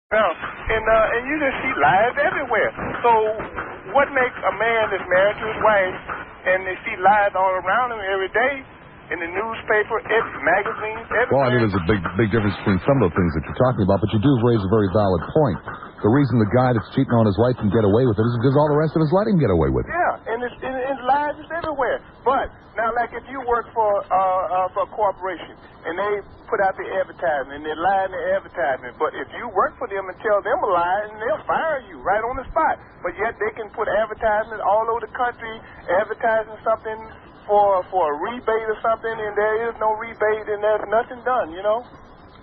Now, and you just see lies everywhere. So what makes a man that's married to his wife and they see lies all around him every day in the newspaper, magazines, everywhere? Well, I mean, there's a big difference between some of the things that you're talking about, but you do raise a very valid point. The reason the guy that's cheating on his wife can get away with it is because all the rest of us let him get away with it. Yeah, and it's lies is everywhere. But now, like if you work for a corporation and they put out the advertisement and they lie in the advertisement, but if you work for them and tell them a lie, and they'll fire you right on the spot. But yet they can put advertisements all over the country advertising something for a rebate or something, and there is no rebate and there's nothing done, you know?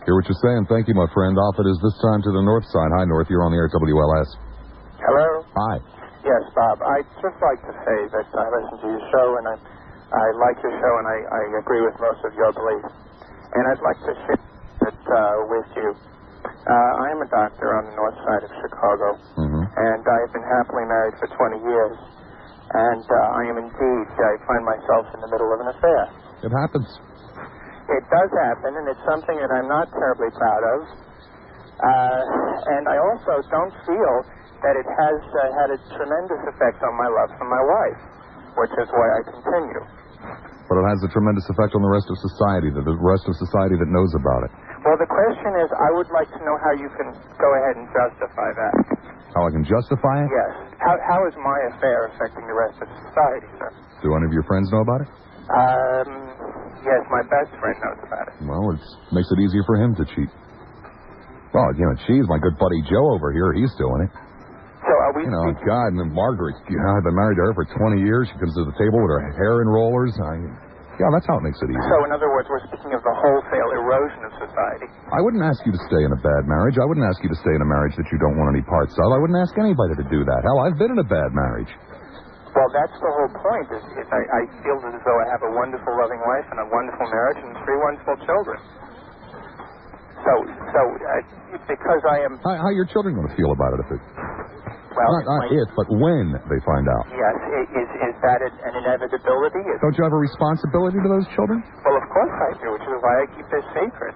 Hear what you're saying. Thank you, my friend. Off it is this time to the north side. Hi, North. You're on the air at WLS. Hello? Hi. Yes, Bob. I'd just like to say that I listen to your show, and I like your show, and I agree with most of your beliefs. And I'd like to share it with you. I am a doctor on the north side of Chicago, and I have been happily married for 20 years. And I find myself in the middle of an affair. It happens. It does happen, and it's something that I'm not terribly proud of. And I also don't feel that it has had a tremendous effect on my love for my wife, which is why I continue. But it has a tremendous effect on the rest of society, the rest of society that knows about it. Well, the question is, I would like to know how you can go ahead and justify that. How I can justify it? Yes. How is my affair affecting the rest of society, sir? Do any of your friends know about it? Yes, my best friend knows about it. Well, it makes it easier for him to cheat. Well, geez, my good buddy Joe over here, he's doing it. So are we... God, and then Margaret, I've been married to her for 20 years. She comes to the table with her hair in rollers. Yeah, that's how it makes it easy. So, in other words, we're speaking of the wholesale erosion of society. I wouldn't ask you to stay in a bad marriage. I wouldn't ask you to stay in a marriage that you don't want any parts of. I wouldn't ask anybody to do that. Hell, I've been in a bad marriage. Well, that's the whole point. I feel as though I have a wonderful, loving wife and a wonderful marriage and 3 wonderful children. So because I am... How are your children going to feel about it if it... Well, not if, but when they find out. Yes, is that an inevitability? Don't you have a responsibility to those children? Well, of course I do, which is why I keep this secret.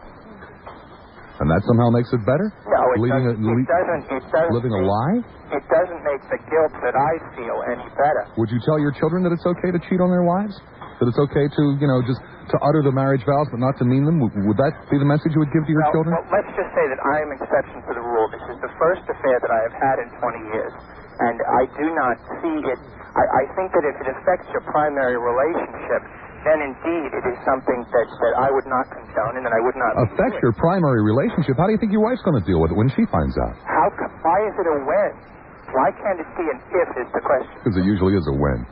And that somehow makes it better? No, it doesn't. Living a lie? It doesn't make the guilt that I feel any better. Would you tell your children that it's okay to cheat on their wives? That it's okay to, just to utter the marriage vows but not to mean them? Would that be the message you would give to your children? Well, let's just say that I am an exception to the rule. This is the first affair that I have had in 20 years. And I do not see it. I think that if it affects your primary relationship, then indeed it is something that I would not condone and that I would not... Affect your primary relationship? How do you think your wife's going to deal with it when she finds out? Why is it a when? Why can't it be an if is the question? Because it usually is a when.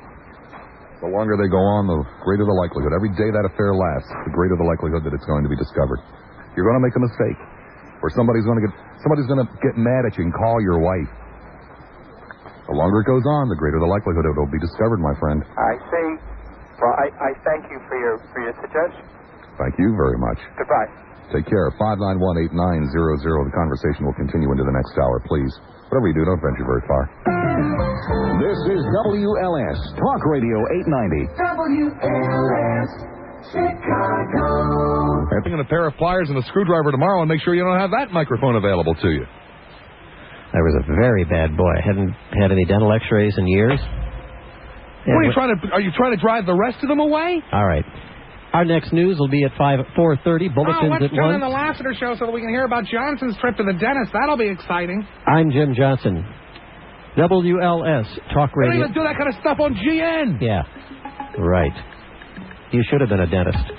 The longer they go on, the greater the likelihood. Every day that affair lasts, the greater the likelihood that it's going to be discovered. You're going to make a mistake. Or somebody's going to get mad at you and call your wife. The longer it goes on, the greater the likelihood it'll be discovered, my friend. I see. Well, I thank you for your suggestion. Thank you very much. Goodbye. Take care. 591-8900. The conversation will continue into the next hour, please. Whatever you do, don't venture very far. This is WLS, Talk Radio 890. WLS, Chicago. I'm thinking a pair of pliers and a screwdriver tomorrow and make sure you don't have that microphone available to you. I was a very bad boy. I hadn't had any dental x-rays in years. What are you trying to drive the rest of them away? All right. Our next news will be at 4:30. Bulletins let's at 1. turn on the Lassiter show so that we can hear about Johnson's trip to the dentist. That'll be exciting. I'm Jim Johnson. WLS Talk Radio. They don't even do that kind of stuff on GN. Yeah. Right. You should have been a dentist.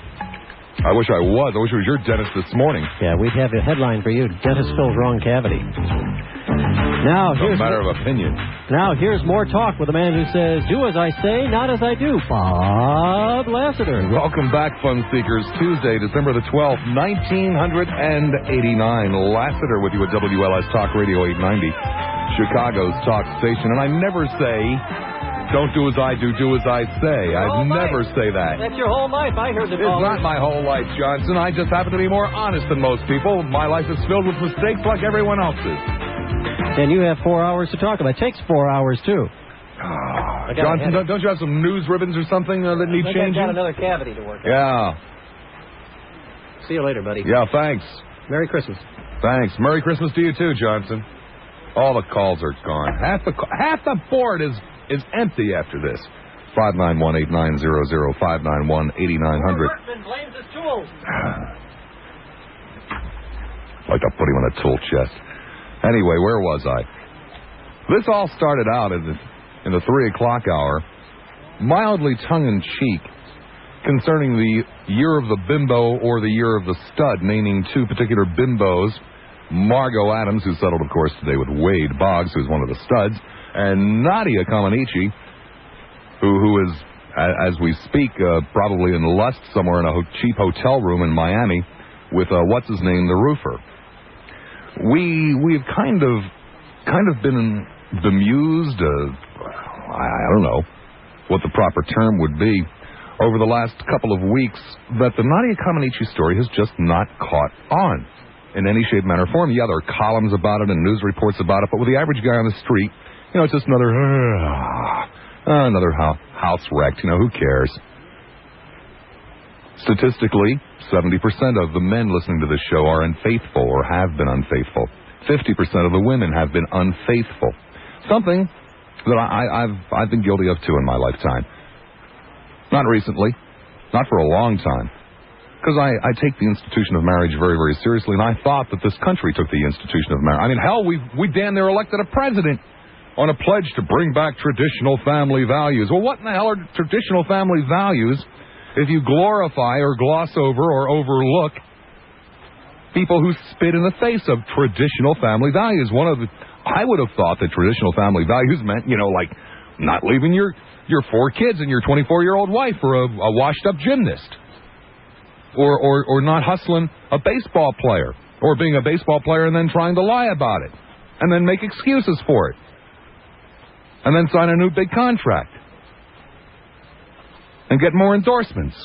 I wish I was. I wish it was your dentist this morning. Yeah, we'd have a headline for you. Dentist fills wrong cavity. Now, here's a matter of opinion. Now, here's more talk with a man who says, do as I say, not as I do. Bob Lassiter. Welcome back, Fun Seekers. Tuesday, December the 12th, 1989. Lassiter with you at WLS Talk Radio 890, Chicago's talk station. And I never say, don't do as I do as I say. I'd never say that. That's your whole life. I heard the It's not my whole life, Johnson. I just happen to be more honest than most people. My life is filled with mistakes like everyone else's. And you have 4 hours to talk about. It takes 4 hours, too. Johnson, don't you have some news ribbons or something that need changing? I've got another cavity to work on. Yeah. See you later, buddy. Yeah, thanks. Merry Christmas. Thanks. Merry Christmas to you, too, Johnson. All the calls are gone. Half the board is empty after this. 591-8900, 591-8900. Workman blames his tools. Like to put him in a tool chest. Anyway, where was I? This all started out in the 3 o'clock hour, mildly tongue-in-cheek, concerning the year of the bimbo or the year of the stud, naming two particular bimbos, Margot Adams, who settled, of course, today with Wade Boggs, who's one of the studs, and Nadia Comaneci, who is, as we speak, probably in lust somewhere in a cheap hotel room in Miami with, what's-his-name, the roofer. We've kind of been bemused, I don't know what the proper term would be, over the last couple of weeks that the Nadia Comaneci story has just not caught on in any shape, manner, or form. Yeah, there are columns about it and news reports about it, but with the average guy on the street, it's just another house wrecked. Who cares? Statistically, 70% of the men listening to this show are unfaithful or have been unfaithful. 50% of the women have been unfaithful. Something that I've been guilty of, too, in my lifetime. Not recently. Not for a long time. Because I take the institution of marriage very, very seriously, and I thought that this country took the institution of marriage. I mean, hell, we damn near elected a president on a pledge to bring back traditional family values. Well, what in the hell are traditional family values if you glorify or gloss over or overlook people who spit in the face of traditional family values? I would have thought that traditional family values meant, like not leaving your 4 kids and your 24-year-old wife for a washed-up gymnast. Or not hustling a baseball player. Or being a baseball player and then trying to lie about it. And then make excuses for it. And then sign a new big contract. And get more endorsements.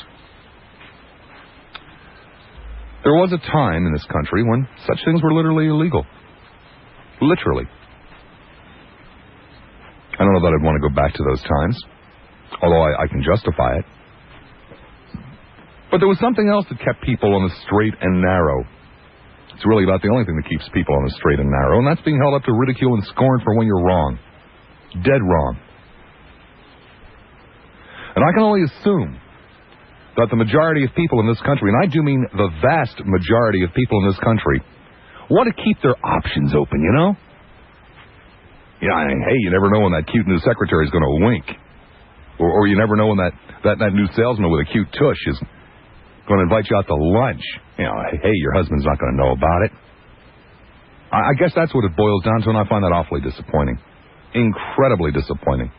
There was a time in this country when such things were literally illegal. Literally. I don't know that I'd want to go back to those times. Although I can justify it. But there was something else that kept people on the straight and narrow. It's really about the only thing that keeps people on the straight and narrow, and that's being held up to ridicule and scorn for when you're wrong. Dead wrong. And I can only assume that the majority of people in this country, and I do mean the vast majority of people in this country, want to keep their options open, Hey, you never know when that cute new secretary is going to wink. Or you never know when that new salesman with a cute tush is going to invite you out to lunch. Hey, your husband's not going to know about it. I guess that's what it boils down to, and I find that awfully disappointing. Incredibly disappointing.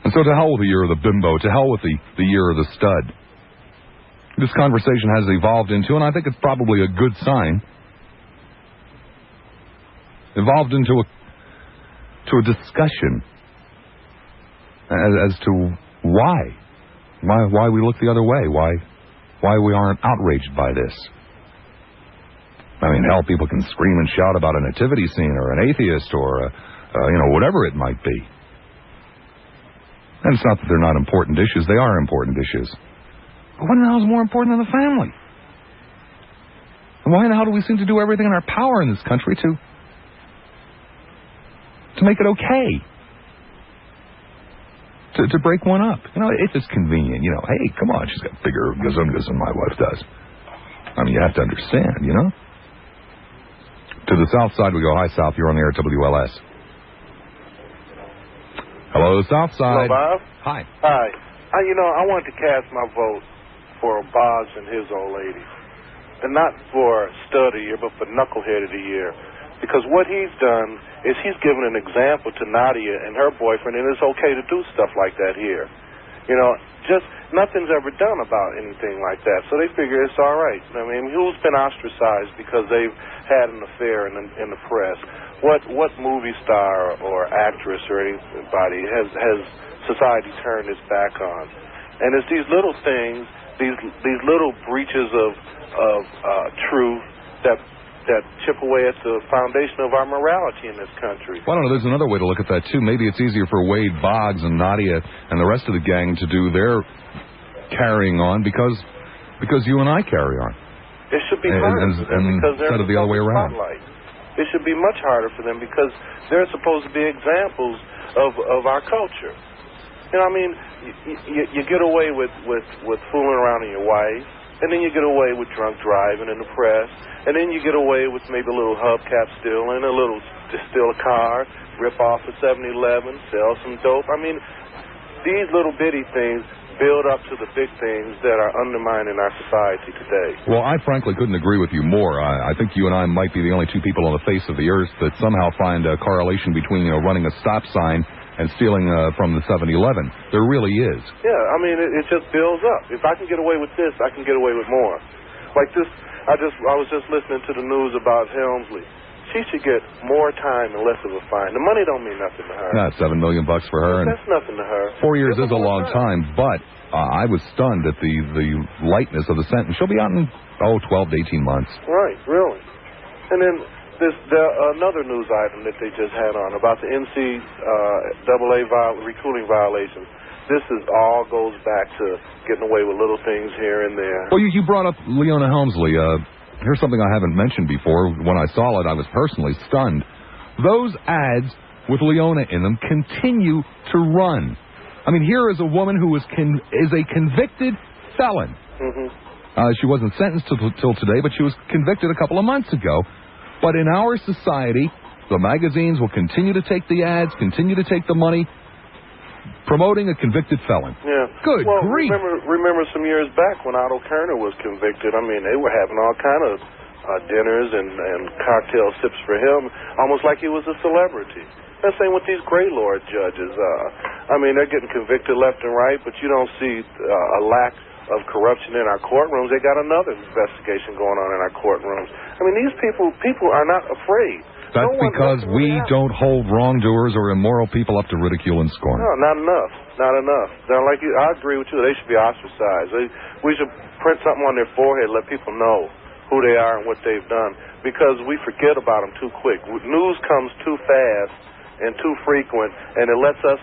And so to hell with the year of the bimbo, to hell with the year of the stud. This conversation has evolved into, and I think it's probably a good sign, evolved into a discussion as to why we look the other way, why we aren't outraged by this. I mean, hell, people can scream and shout about a nativity scene or an atheist or whatever it might be. And it's not that they're not important issues; they are important issues. But what in the hell is more important than the family? And why in the hell do we seem to do everything in our power in this country to make it okay? To break one up. If it's convenient, hey, come on, she's got bigger gazungas than my wife does. I mean, you have to understand, To the south side we go. Hi, South, you're on the air at WLS. Hello, South side. Hello, Bob. Hi. Hi. I wanted to cast my vote for Boggs and his old lady. And not for Stud of the Year, but for Knucklehead of the Year. Because what he's done is he's given an example to Nadia and her boyfriend, and it's okay to do stuff like that here. Just nothing's ever done about anything like that, so they figure it's all right. I mean, who's been ostracized because they've had an affair in the press? What movie star or actress or anybody has society turned its back on? And it's these little things, these little breaches of truth that chip away at the foundation of our morality in this country. Well, I don't know. There's another way to look at that, too. Maybe it's easier for Wade Boggs and Nadia and the rest of the gang to do their carrying on because you and I carry on. It should be harder for them because they're instead of the other way around. Spotlight. It should be much harder for them because they're supposed to be examples of our culture. You know, I mean, you get away with fooling around on your wife, and then you get away with drunk driving in the press, and then you get away with maybe a little hubcap stealing, steal a car, rip off a 7-Eleven, sell some dope. I mean, these little bitty things build up to the big things that are undermining our society today. Well, I frankly couldn't agree with you more. I think you and I might be the only two people on the face of the earth that somehow find a correlation between running a stop sign and stealing from the 7-Eleven. There really is. Yeah, I mean, it just builds up. If I can get away with this, I can get away with more. Like this, I was just listening to the news about Helmsley. She should get more time and less of a fine. The money don't mean nothing to her. Not $7 million for her. That's nothing to her. 4 years is a long time, but I was stunned at the lightness of the sentence. She'll be out in 12 to 18 months. Right, really. And then another news item that they just had on about the NCAA recruiting violations. This all goes back to getting away with little things here and there. Well, you brought up Leona Helmsley. Here's something I haven't mentioned before. When I saw it, I was personally stunned. Those ads with Leona in them continue to run. I mean, here is a woman who is a convicted felon. Mm-hmm. She wasn't sentenced till today, but she was convicted a couple of months ago. But in our society, the magazines will continue to take the ads, continue to take the money, promoting a convicted felon. Yeah. Good grief. Remember some years back when Otto Kerner was convicted. I mean, they were having all kind of dinners and cocktail sips for him, almost like he was a celebrity. That's same with these Gray Lord judges. I mean, they're getting convicted left and right, but you don't see a lack of corruption in our courtrooms. They got another investigation going on in our courtrooms. I mean, these people are not afraid. That's because we don't hold wrongdoers or immoral people up to ridicule and scorn. No, not enough. Not enough. Now, I agree with you. They should be ostracized. We should print something on their forehead, let people know who they are and what they've done, because we forget about them too quick. News comes too fast and too frequent, and it lets us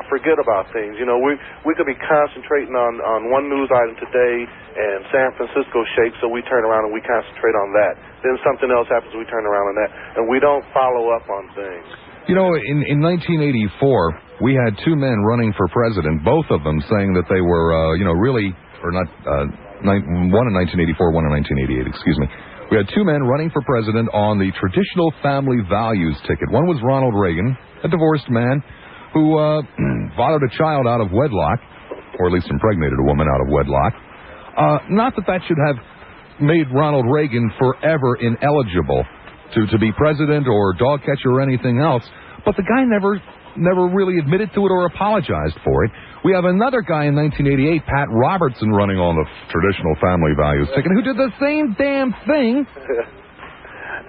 forget about things. You know, we could be concentrating on one news item today, and San Francisco shakes, so we turn around and we concentrate on that. Then something else happens, we turn around on that, and we don't follow up on things. You know, in 1984, we had two men running for president, both of them saying that they were, really, or not, one in 1984, one in 1988, excuse me. We had two men running for president on the traditional family values ticket. One was Ronald Reagan, a divorced man who fathered a child out of wedlock, or at least impregnated a woman out of wedlock. Not that should have made Ronald Reagan forever ineligible to be president or dog catcher or anything else, but the guy never really admitted to it or apologized for it. We have another guy in 1988, Pat Robertson, running on the traditional family values ticket, who did the same damn thing.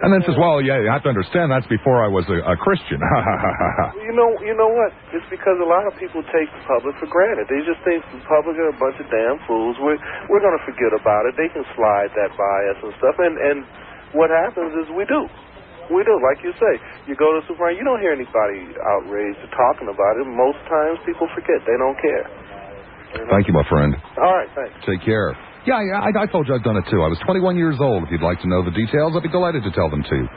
And then says, well, yeah, you have to understand that's before I was a Christian. You know what? It's because a lot of people take the public for granted. They just think the public are a bunch of damn fools. We're going to forget about it. They can slide that by us and stuff. And what happens is we do. We do, like you say. You go to the supermarket, you don't hear anybody outraged or talking about it. Most times people forget. They don't care. You know? Thank you, my friend. All right, thanks. Take care. Yeah, I told you I've done it too. I was 21 years old. If you'd like to know the details, I'd be delighted to tell them to you.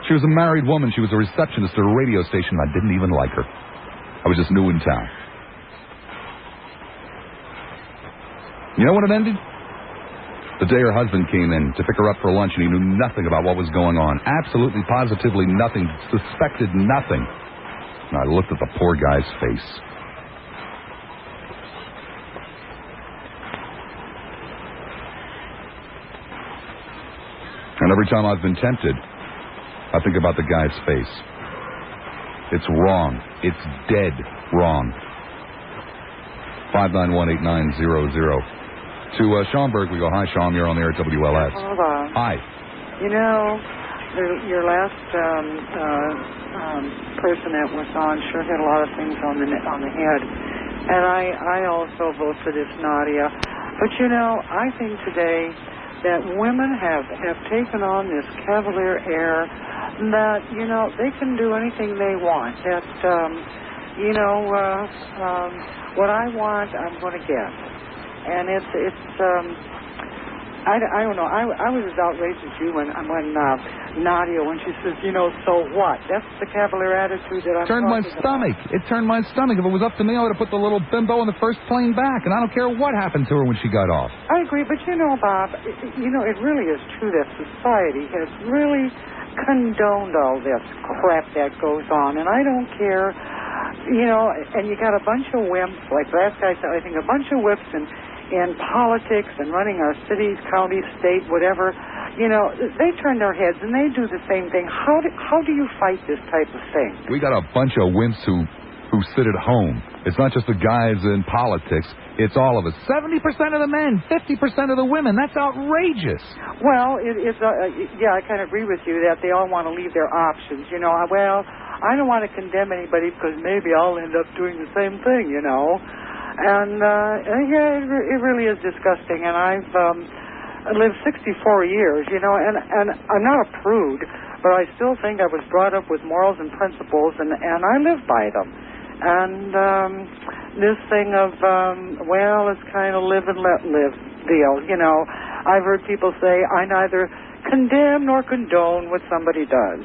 She was a married woman. She was a receptionist at a radio station. I didn't even like her. I was just new in town. You know when it ended? The day her husband came in to pick her up for lunch, and he knew nothing about what was going on. Absolutely, positively nothing. Suspected nothing. And I looked at the poor guy's face. And every time I've been tempted, I think about the guy's face. It's wrong. It's dead wrong. 591-8900. To Schaumburg, we go. Hi, Schaum. You're on the air at WLS. Hold on. Hi. You know, your last person that was on sure had a lot of things on the head. And I also vote for this Nadia. But, you know, I think today that women have taken on this cavalier air that, you know, they can do anything they want. That, what I want, I'm going to get. And it's I don't know. I was as outraged as you when Nadia, when she says, so what? That's the cavalier attitude that I'm Turned my stomach. It turned my stomach. If it was up to me, I would have put the little bimbo in the first plane back, and I don't care what happened to her when she got off. I agree, but Bob, it really is true that society has really condoned all this crap that goes on, and I don't care, and you got a bunch of wimps, like last guy said, I think a bunch of whips in politics and running our cities, counties, state, whatever, they turn their heads and they do the same thing. How do you fight this type of thing? We got a bunch of wimps who sit at home. It's not just the guys in politics. It's all of us. 70% of the men, 50% of the women. That's outrageous. Well, I kind of agree with you that they all want to leave their options. Well, I don't want to condemn anybody because maybe I'll end up doing the same thing, And, it really is disgusting. And I've lived 64 years, and I'm not a prude, but I still think I was brought up with morals and principles, and I live by them. And this thing of, it's kind of live and let live deal. I've heard people say, I neither condemn nor condone what somebody does.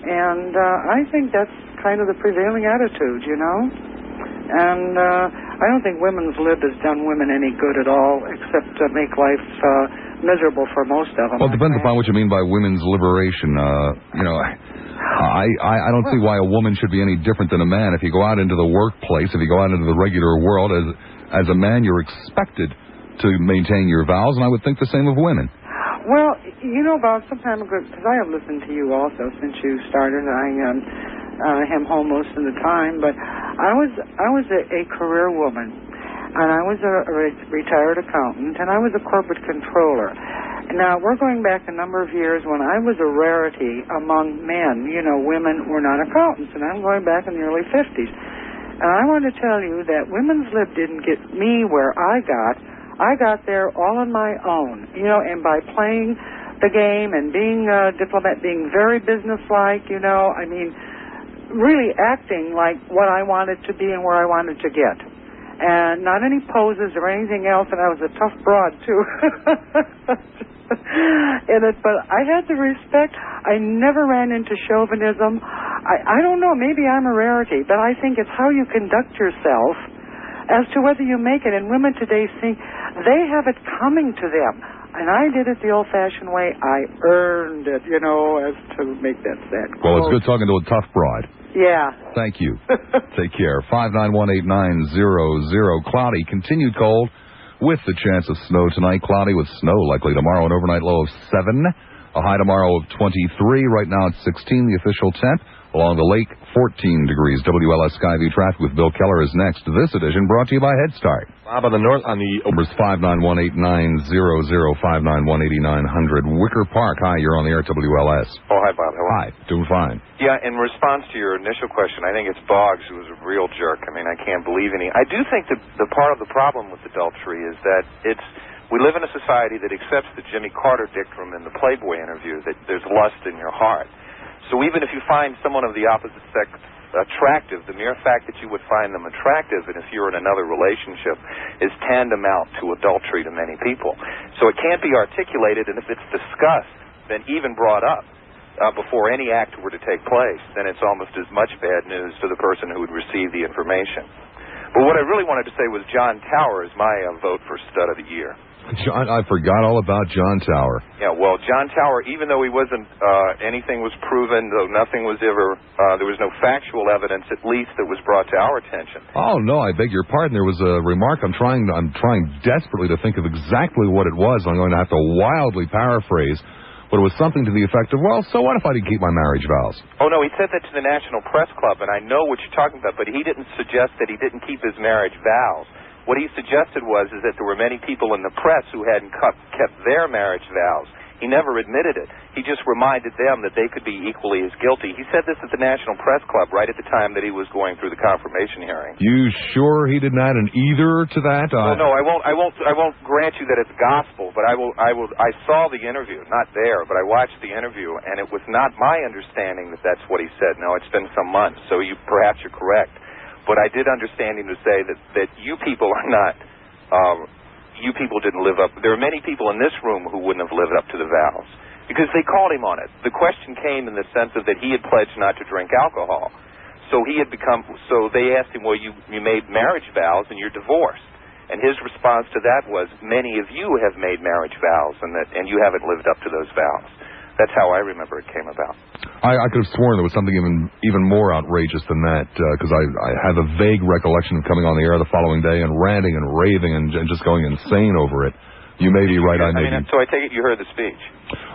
And I think that's kind of the prevailing attitude, And I don't think women's lib has done women any good at all, except to make life miserable for most of them. Well, it depends upon what you mean by women's liberation. I don't see why a woman should be any different than a man. If you go out into the workplace, if you go out into the regular world, as a man, you're expected to maintain your vows, and I would think the same of women. Well, about some time ago, because I have listened to you also since you started. I am home most of the time, but I was a career woman, and I was a retired accountant, and I was a corporate controller. Now, we're going back a number of years when I was a rarity among men. Women were not accountants, and I'm going back in the early 50s. And I want to tell you that women's lib didn't get me where I got there all on my own, and by playing the game and being a diplomat, being very businesslike, really acting like what I wanted to be and where I wanted to get. And not any poses or anything else, and I was a tough broad, too. But I had the respect. I never ran into chauvinism. I don't know, maybe I'm a rarity, but I think it's how you conduct yourself as to whether you make it. And women today think they have it coming to them. And I did it the old-fashioned way. I earned it, as to make that sad quote. Well, it's good talking to a tough broad. Yeah. Thank you. Take care. 5918900. Cloudy, continued cold with the chance of snow tonight. Cloudy with snow likely tomorrow. An overnight low of 7. A high tomorrow of 23. Right now it's 16, the official temp. Along the lake, 14 degrees. WLS Skyview Traffic with Bill Keller is next. This edition brought to you by Head Start. Bob, on the north, on the numbers 5918900, 5918900. Wicker Park. Hi, you're on the air, WLS. Oh, hi, Bob. Hello. Hi, doing fine. Yeah, in response to your initial question, I think it's Boggs who was a real jerk. I mean, I can't believe any. I do think that the part of the problem with Adultry is that we live in a society that accepts the Jimmy Carter dictum in the Playboy interview that there's lust in your heart. So even if you find someone of the opposite sex attractive, the mere fact that you would find them attractive, and if you're in another relationship, is tantamount to adultery to many people. So it can't be articulated, and if it's discussed, then even brought up before any act were to take place, then it's almost as much bad news to the person who would receive the information. But what I really wanted to say was John Tower is my vote for Stud of the Year. John, I forgot all about John Tower. Yeah, well, John Tower, even though he wasn't, anything was proven, though nothing was ever, there was no factual evidence, at least, that was brought to our attention. Oh, no, I beg your pardon. There was a remark. I'm trying desperately to think of exactly what it was. I'm going to have to wildly paraphrase, but it was something to the effect of, well, so what if I didn't keep my marriage vows? Oh, no, he said that to the National Press Club, and I know what you're talking about, but he didn't suggest that he didn't keep his marriage vows. What he suggested was that there were many people in the press who hadn't kept their marriage vows. He never admitted it. He just reminded them that they could be equally as guilty. He said this at the National Press Club right at the time that he was going through the confirmation hearing. You sure he didn't add an either to that? Oh, no, I won't grant you that it's gospel, but I saw the interview, not there, but I watched the interview, and it was not my understanding that that's what he said. No, it's been some months, so perhaps you're correct. But I did understand him to say that you people are not, you people didn't live up. There are many people in this room who wouldn't have lived up to the vows because they called him on it. The question came in the sense of that he had pledged not to drink alcohol. So he had become. So they asked him, well, you made marriage vows and you're divorced. And his response to that was, many of you have made marriage vows and you haven't lived up to those vows. That's how I remember it came about. I could have sworn there was something even more outrageous than that, because I have a vague recollection of coming on the air the following day and ranting and raving and just going insane over it. You may be right. So I take it you heard the speech.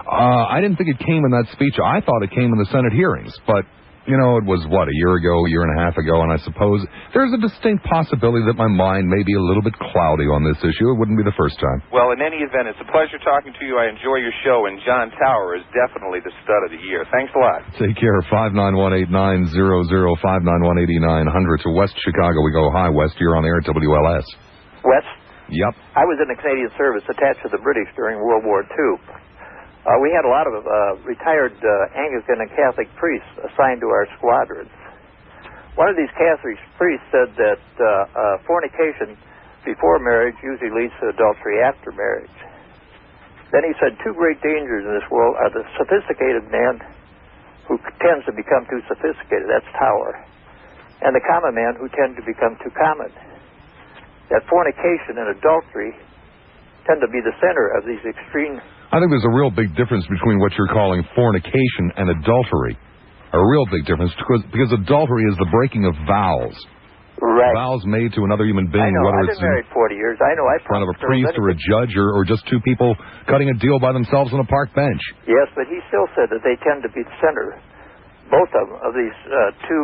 I didn't think it came in that speech. I thought it came in the Senate hearings, but you know, it was, a year and a half ago, and I suppose there's a distinct possibility that my mind may be a little bit cloudy on this issue. It wouldn't be the first time. Well, in any event, it's a pleasure talking to you. I enjoy your show, and John Tower is definitely the stud of the year. Thanks a lot. Take care. 591-8900, 591-8900 to West Chicago. We go. Hi, West. You're on the air at WLS. West? Yep. I was in the Canadian service attached to the British during World War II. We had a lot of retired Anglican and Catholic priests assigned to our squadrons. One of these Catholic priests said that fornication before marriage usually leads to adultery after marriage. Then he said two great dangers in this world are the sophisticated man who tends to become too sophisticated, that's Tower, and the common man who tends to become too common. That fornication and adultery tend to be the center of these extreme. I think there's a real big difference between what you're calling fornication and adultery. A real big difference, because adultery is the breaking of vows. Right. Vows made to another human being, I know. whether I've it's been married 40 years. I know. in front of a priest or a judge or just two people cutting a deal by themselves on a park bench. Yes, but he still said that they tend to be the center, both of them, of these two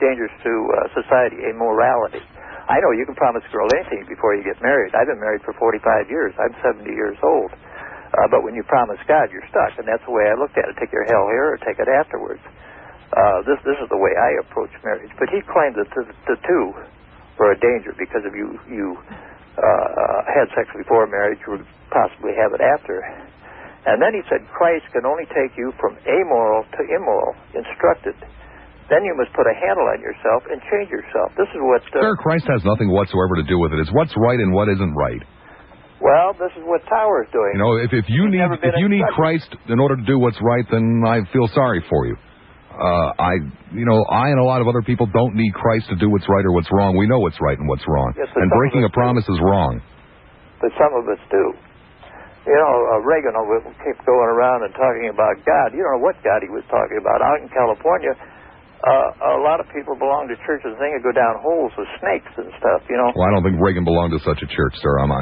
dangers to society, immorality. I know you can promise a girl anything before you get married. I've been married for 45 years. I'm 70 years old. But when you promise God, you're stuck, and that's the way I looked at it. Take your hell here or take it afterwards. This is the way I approach marriage. But he claimed that the two were a danger because if you had sex before marriage, you would possibly have it after. And then he said Christ can only take you from amoral to immoral, instructed. Then you must put a handle on yourself and change yourself. This is what... Sir, Christ has nothing whatsoever to do with it. It's what's right and what isn't right. Well, this is what Tower's doing. You know, if you need Christ in order to do what's right, then I feel sorry for you. I and a lot of other people don't need Christ to do what's right or what's wrong. We know what's right and what's wrong. Yes, and breaking a promise is wrong. But some of us do. You know, Reagan kept going around and talking about God. You don't know what God he was talking about. Out in California, a lot of people belong to churches and they go down holes with snakes and stuff, you know. Well, I don't think Reagan belonged to such a church, sir. I'm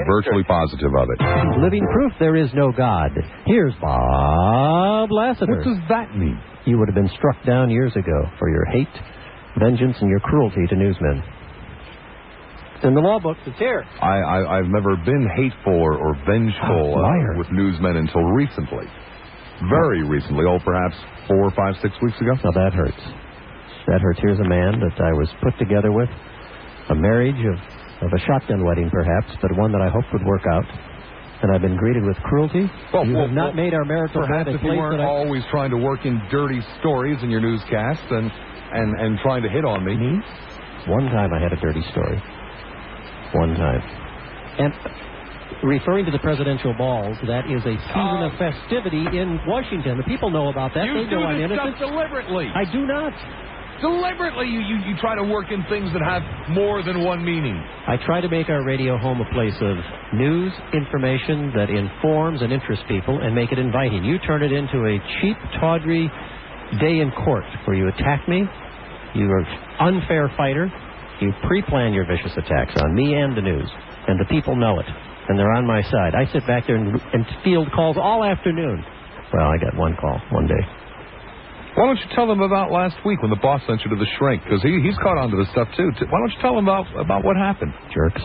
virtually positive of it. Living proof there is no God. Here's Bob Lassiter. What does that mean? You would have been struck down years ago for your hate, vengeance, and your cruelty to newsmen. It's in the law books. It's here. I've never been hateful or vengeful with newsmen until recently. Very recently, perhaps 4, 5, 6 weeks ago. Now that hurts. That hurts. Here's a man that I was put together with. A marriage of a shotgun wedding, perhaps, but one that I hoped would work out. And I've been greeted with cruelty. You have not made our marital bed a place. Perhaps if you weren't always trying to work in dirty stories in your newscasts and trying to hit on me. Me? One time I had a dirty story. One time. And... referring to the presidential balls, that is a season of festivity in Washington. The people know about that. They know I'm innocent. Stuff deliberately. I do not. Deliberately, you try to work in things that have more than one meaning. I try to make our radio home a place of news, information that informs and interests people and make it inviting. You turn it into a cheap, tawdry day in court where you attack me. You are an unfair fighter. You pre-plan your vicious attacks on me and the news. And the people know it. And they're on my side. I sit back there and field calls all afternoon. Well, I got one call one day. Why don't you tell them about last week when the boss sent you to the shrink? Because he's caught on to this stuff, too. Why don't you tell them about what happened? Jerks.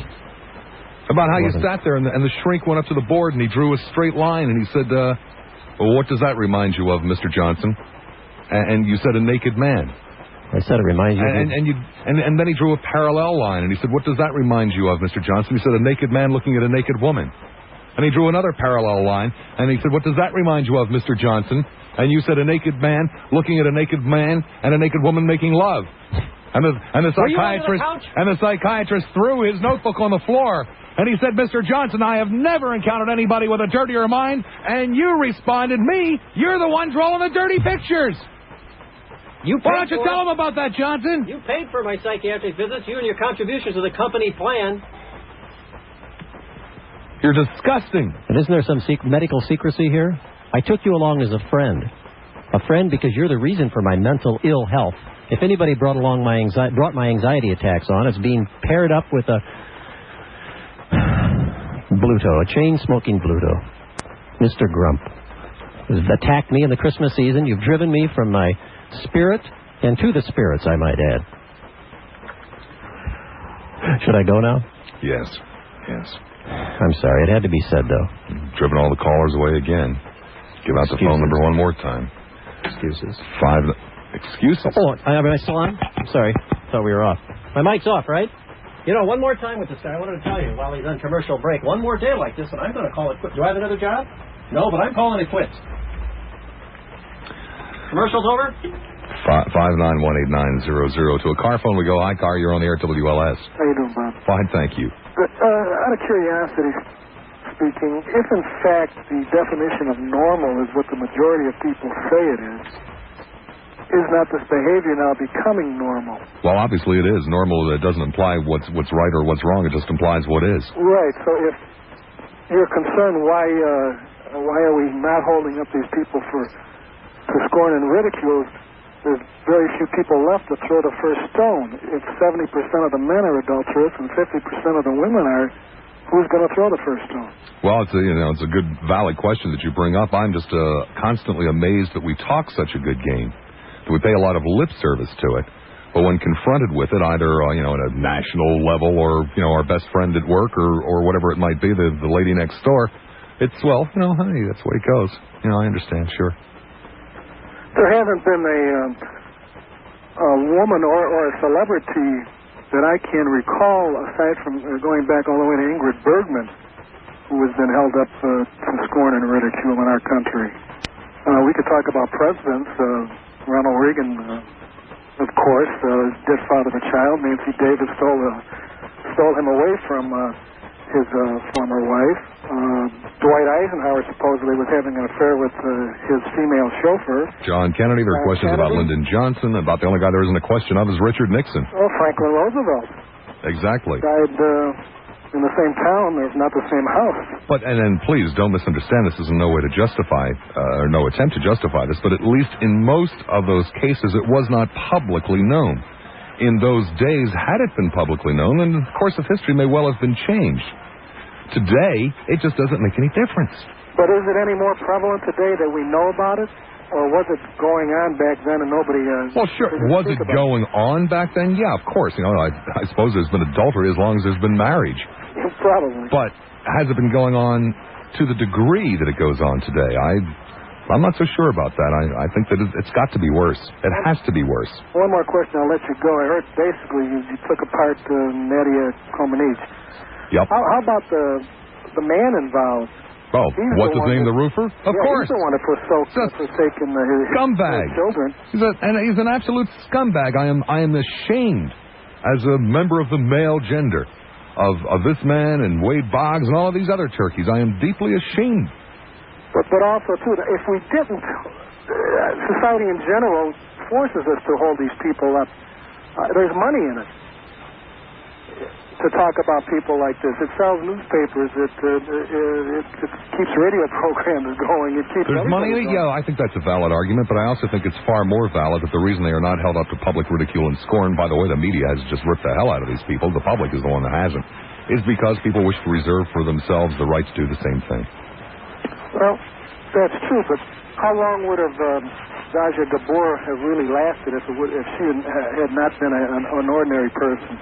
About how you sat there and the shrink went up to the board and he drew a straight line and he said, well, what does that remind you of, Mr. Johnson? And you said a naked man. I said it reminds you and then he drew a parallel line, and he said, what does that remind you of, Mr. Johnson? He said, a naked man looking at a naked woman. And he drew another parallel line, and he said, what does that remind you of, Mr. Johnson? And you said, a naked man looking at a naked man and a naked woman making love. And the psychiatrist threw his notebook on the floor. And he said, Mr. Johnson, I have never encountered anybody with a dirtier mind. And you responded, me, you're the one drawing the dirty pictures. Why don't you tell him about that, Johnson? You paid for my psychiatric visits, you and your contributions to the company plan. You're disgusting. And isn't there some medical secrecy here? I took you along as a friend. A friend because you're the reason for my mental ill health. If anybody brought my anxiety attacks on, it's being paired up with a Bluto, a chain-smoking Bluto. Mr. Grump. You've attacked me in the Christmas season. You've driven me from my spirit and to the spirits, I might add. Should I go now? Yes. I'm sorry. It had to be said, though. You've driven all the callers away again. Give out the phone number one more time. Excuses. Excuses? Oh, am I still on? I'm sorry. Thought we were off. My mic's off, right? You know, one more time with this guy. I wanted to tell you while he's on commercial break. One more day like this, and I'm going to call it quits. Do I have another job? No, but I'm calling it quits. Commercial's over? 5918900. To a car phone we go. Hi, car. You're on the air at WLS. How you doing, Bob? Fine, thank you. Good. Out of curiosity speaking, if in fact the definition of normal is what the majority of people say it is not this behavior now becoming normal? Well, obviously it is. Normal doesn't imply what's right or what's wrong. It just implies what is. Right. So if you're concerned, why are we not holding up these people for scorn and ridicule? There's very few people left to throw the first stone. If 70% of the men are adulterous and 50% of the women are, who's going to throw the first stone? Well, it's a good, valid question that you bring up. I'm just constantly amazed that we talk such a good game, that we pay a lot of lip service to it. But when confronted with it, either at a national level or our best friend at work or whatever it might be, the lady next door, it's honey, that's the way it goes. I understand, sure. There hasn't been a woman or a celebrity that I can recall, aside from going back all the way to Ingrid Bergman, who has been held up to scorn and ridicule in our country. We could talk about presidents. Ronald Reagan, of course, did father the child. Nancy Davis stole him away from his former wife. Dwight Eisenhower supposedly was having an affair with his female chauffeur. John Kennedy. There are questions about Lyndon Johnson. About the only guy there isn't a question of is Richard Nixon. Oh, Franklin Roosevelt. Exactly. Died in the same town. There's not the same house. But, and then please don't misunderstand. This is in no way to justify, or no attempt to justify this, but at least in most of those cases, it was not publicly known. In those days, had it been publicly known, then the course of history may well have been changed. Today, it just doesn't make any difference. But is it any more prevalent today that we know about it? Or was it going on back then and nobody... well, sure. Was it going on back then? Yeah, of course. I suppose there's been adultery as long as there's been marriage. Probably. But has it been going on to the degree that it goes on today? I'm not so sure about that. I think that it's got to be worse. It has to be worse. One more question, I'll let you go. I heard basically you took apart Nadia Comaneci. Yep. How about the man involved? Oh, what's his name, the roofer? Of course. He's the one that forsaken his scumbag. Children. He's an absolute scumbag. I am ashamed as a member of the male gender of this man and Wade Boggs and all of these other turkeys. I am deeply ashamed. But also, too, if we didn't, society in general forces us to hold these people up. There's money in it to talk about people like this. It sells newspapers. It keeps radio programs going. It keeps There's money in it? Yeah, I think that's a valid argument, but I also think it's far more valid that the reason they are not held up to public ridicule and scorn, by the way, the media has just ripped the hell out of these people, the public is the one that hasn't, is because people wish to reserve for themselves the right to do the same thing. Well, that's true, but how long would have Zsa Gabor have really lasted if she had not been an ordinary person?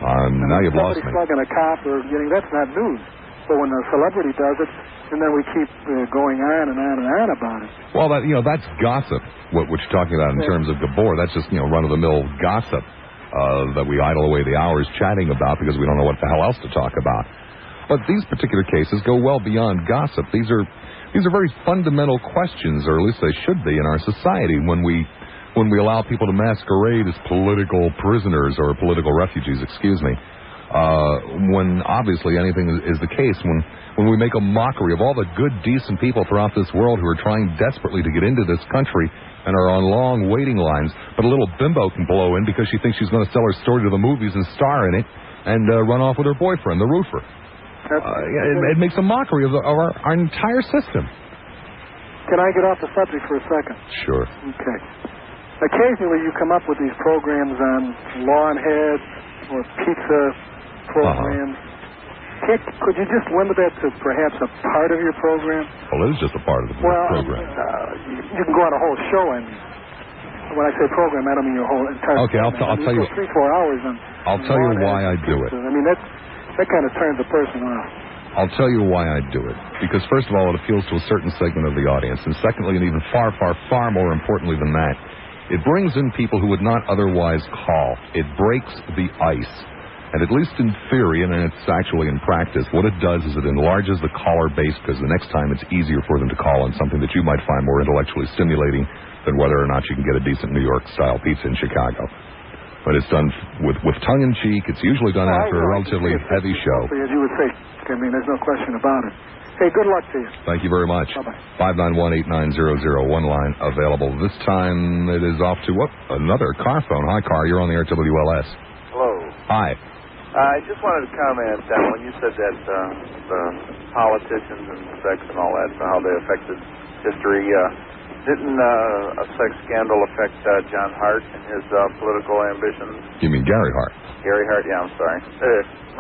Now you've lost me. Somebody slugging a cop or that's not news. But when a celebrity does it, and then we keep going on and on and on about it. Well, that's gossip. What you're talking about in terms of Gabor, that's just run-of-the-mill gossip that we idle away the hours chatting about because we don't know what the hell else to talk about. But these particular cases go well beyond gossip. These are very fundamental questions, or at least they should be in our society when we when we allow people to masquerade as political prisoners or political refugees, when obviously anything is the case, when we make a mockery of all the good, decent people throughout this world who are trying desperately to get into this country and are on long waiting lines, but a little bimbo can blow in because she thinks she's going to sell her story to the movies and star in it and run off with her boyfriend, the roofer. It makes a mockery of our entire system. Can I get off the subject for a second? Sure. Okay. Occasionally you come up with these programs on lawn heads or pizza programs. Could you just limit that to perhaps a part of your program? Well, it is just a part of the program. You can go on a whole show, and when I say program, I don't mean your whole entire program. I'll tell you. 3-4 hours on. I'll tell you why I do it. I mean, that kind of turns a person off. I'll tell you why I do it. Because first of all, it appeals to a certain segment of the audience, and secondly, and even far, far, far more importantly than that, it brings in people who would not otherwise call. It breaks the ice. And at least in theory, and it's actually in practice, what it does is it enlarges the caller base because the next time it's easier for them to call on something that you might find more intellectually stimulating than whether or not you can get a decent New York-style pizza in Chicago. But it's done with tongue-in-cheek. It's usually done after a relatively heavy show. As you would say, I mean, there's no question about it. Hey, good luck to you. Thank you very much. Bye-bye. 591-8900, one line available. This time it is off to another car phone. Hi, car. You're on the air, WLS. Hello. Hi. I just wanted to comment that when you said that the politicians and sex and all that, how they affected history, didn't a sex scandal affect John Hart and his political ambitions? You mean Gary Hart? Gary Hart, yeah, I'm sorry.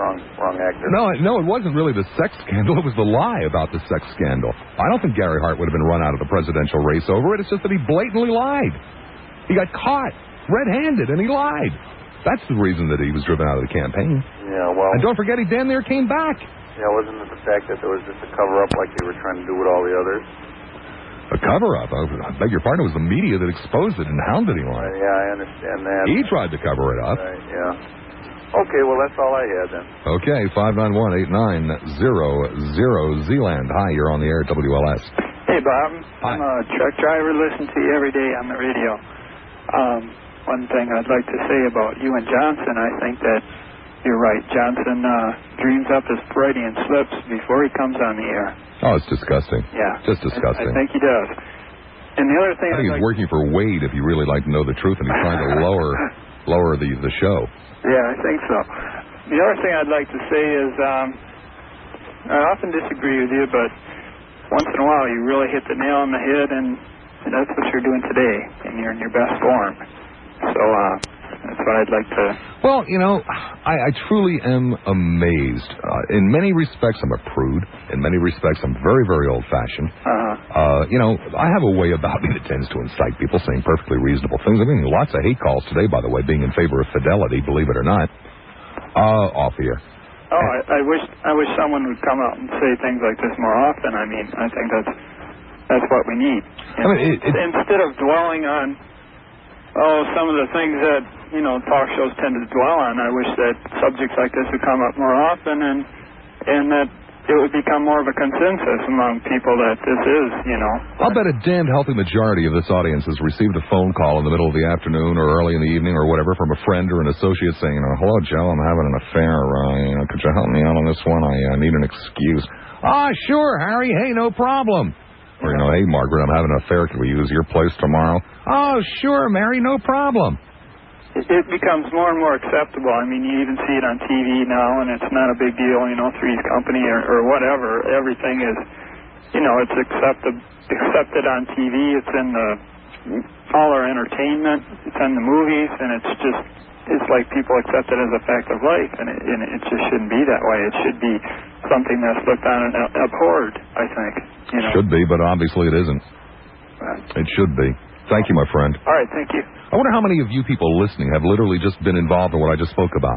Wrong actor. No, it wasn't really the sex scandal. It was the lie about the sex scandal. I don't think Gary Hart would have been run out of the presidential race over it. It's just that he blatantly lied. He got caught red-handed, and he lied. That's the reason that he was driven out of the campaign. Yeah, well... And don't forget, he damn near came back. Yeah, wasn't it the fact that there was just a cover-up like they were trying to do with all the others? A cover-up? I beg your pardon, it was the media that exposed it and hounded him on it. Yeah, I understand that. He tried to cover it up. Right, yeah. Okay, well, that's all I had then. Okay, 591-8900, Zealand. Hi, you're on the air at WLS. Hey, Bob. Hi. I'm a truck driver, listen to you every day on the radio. One thing I'd like to say about you and Johnson, I think that you're right. Johnson dreams up his Freudian slips before he comes on the air. Oh, it's disgusting. Yeah. Just disgusting. I think he does. And the other thing I think he's working for Wade if you really like to know the truth, and he's trying to lower the show. Yeah, I think so. The other thing I'd like to say is I often disagree with you, but once in a while you really hit the nail on the head, and that's what you're doing today, and you're in your best form. So that's what I'd like to... Well, you know, I truly am amazed. In many respects, I'm a prude. In many respects, I'm very, very old-fashioned. You know, I have a way about me that tends to incite people saying perfectly reasonable things. I mean, lots of hate calls today, by the way, being in favor of fidelity, believe it or not. Off here. Oh, I wish someone would come out and say things like this more often. I mean, I think that's what we need. I mean, instead of dwelling on, some of the things that, you know, talk shows tend to dwell on, I wish that subjects like this would come up more often and that it would become more of a consensus among people that this is, you know. I'll bet a damned healthy majority of this audience has received a phone call in the middle of the afternoon or early in the evening or whatever from a friend or an associate saying, hello, Joe, I'm having an affair. Could you help me out on this one? I need an excuse. Sure, Harry. Hey, no problem. Or, hey, Margaret, I'm having an affair. Can we use your place tomorrow? Oh, sure, Mary, no problem. It becomes more and more acceptable. I mean, you even see it on TV now, and it's not a big deal, Three's Company or whatever. Everything is, it's accepted on TV. It's in all our entertainment. It's in the movies, and it's like people accept it as a fact of life, and it just shouldn't be that way. It should be something that's looked on and abhorred, I think. Should be, but obviously it isn't. It should be. Thank you, my friend. All right, thank you. I wonder how many of you people listening have literally just been involved in what I just spoke about.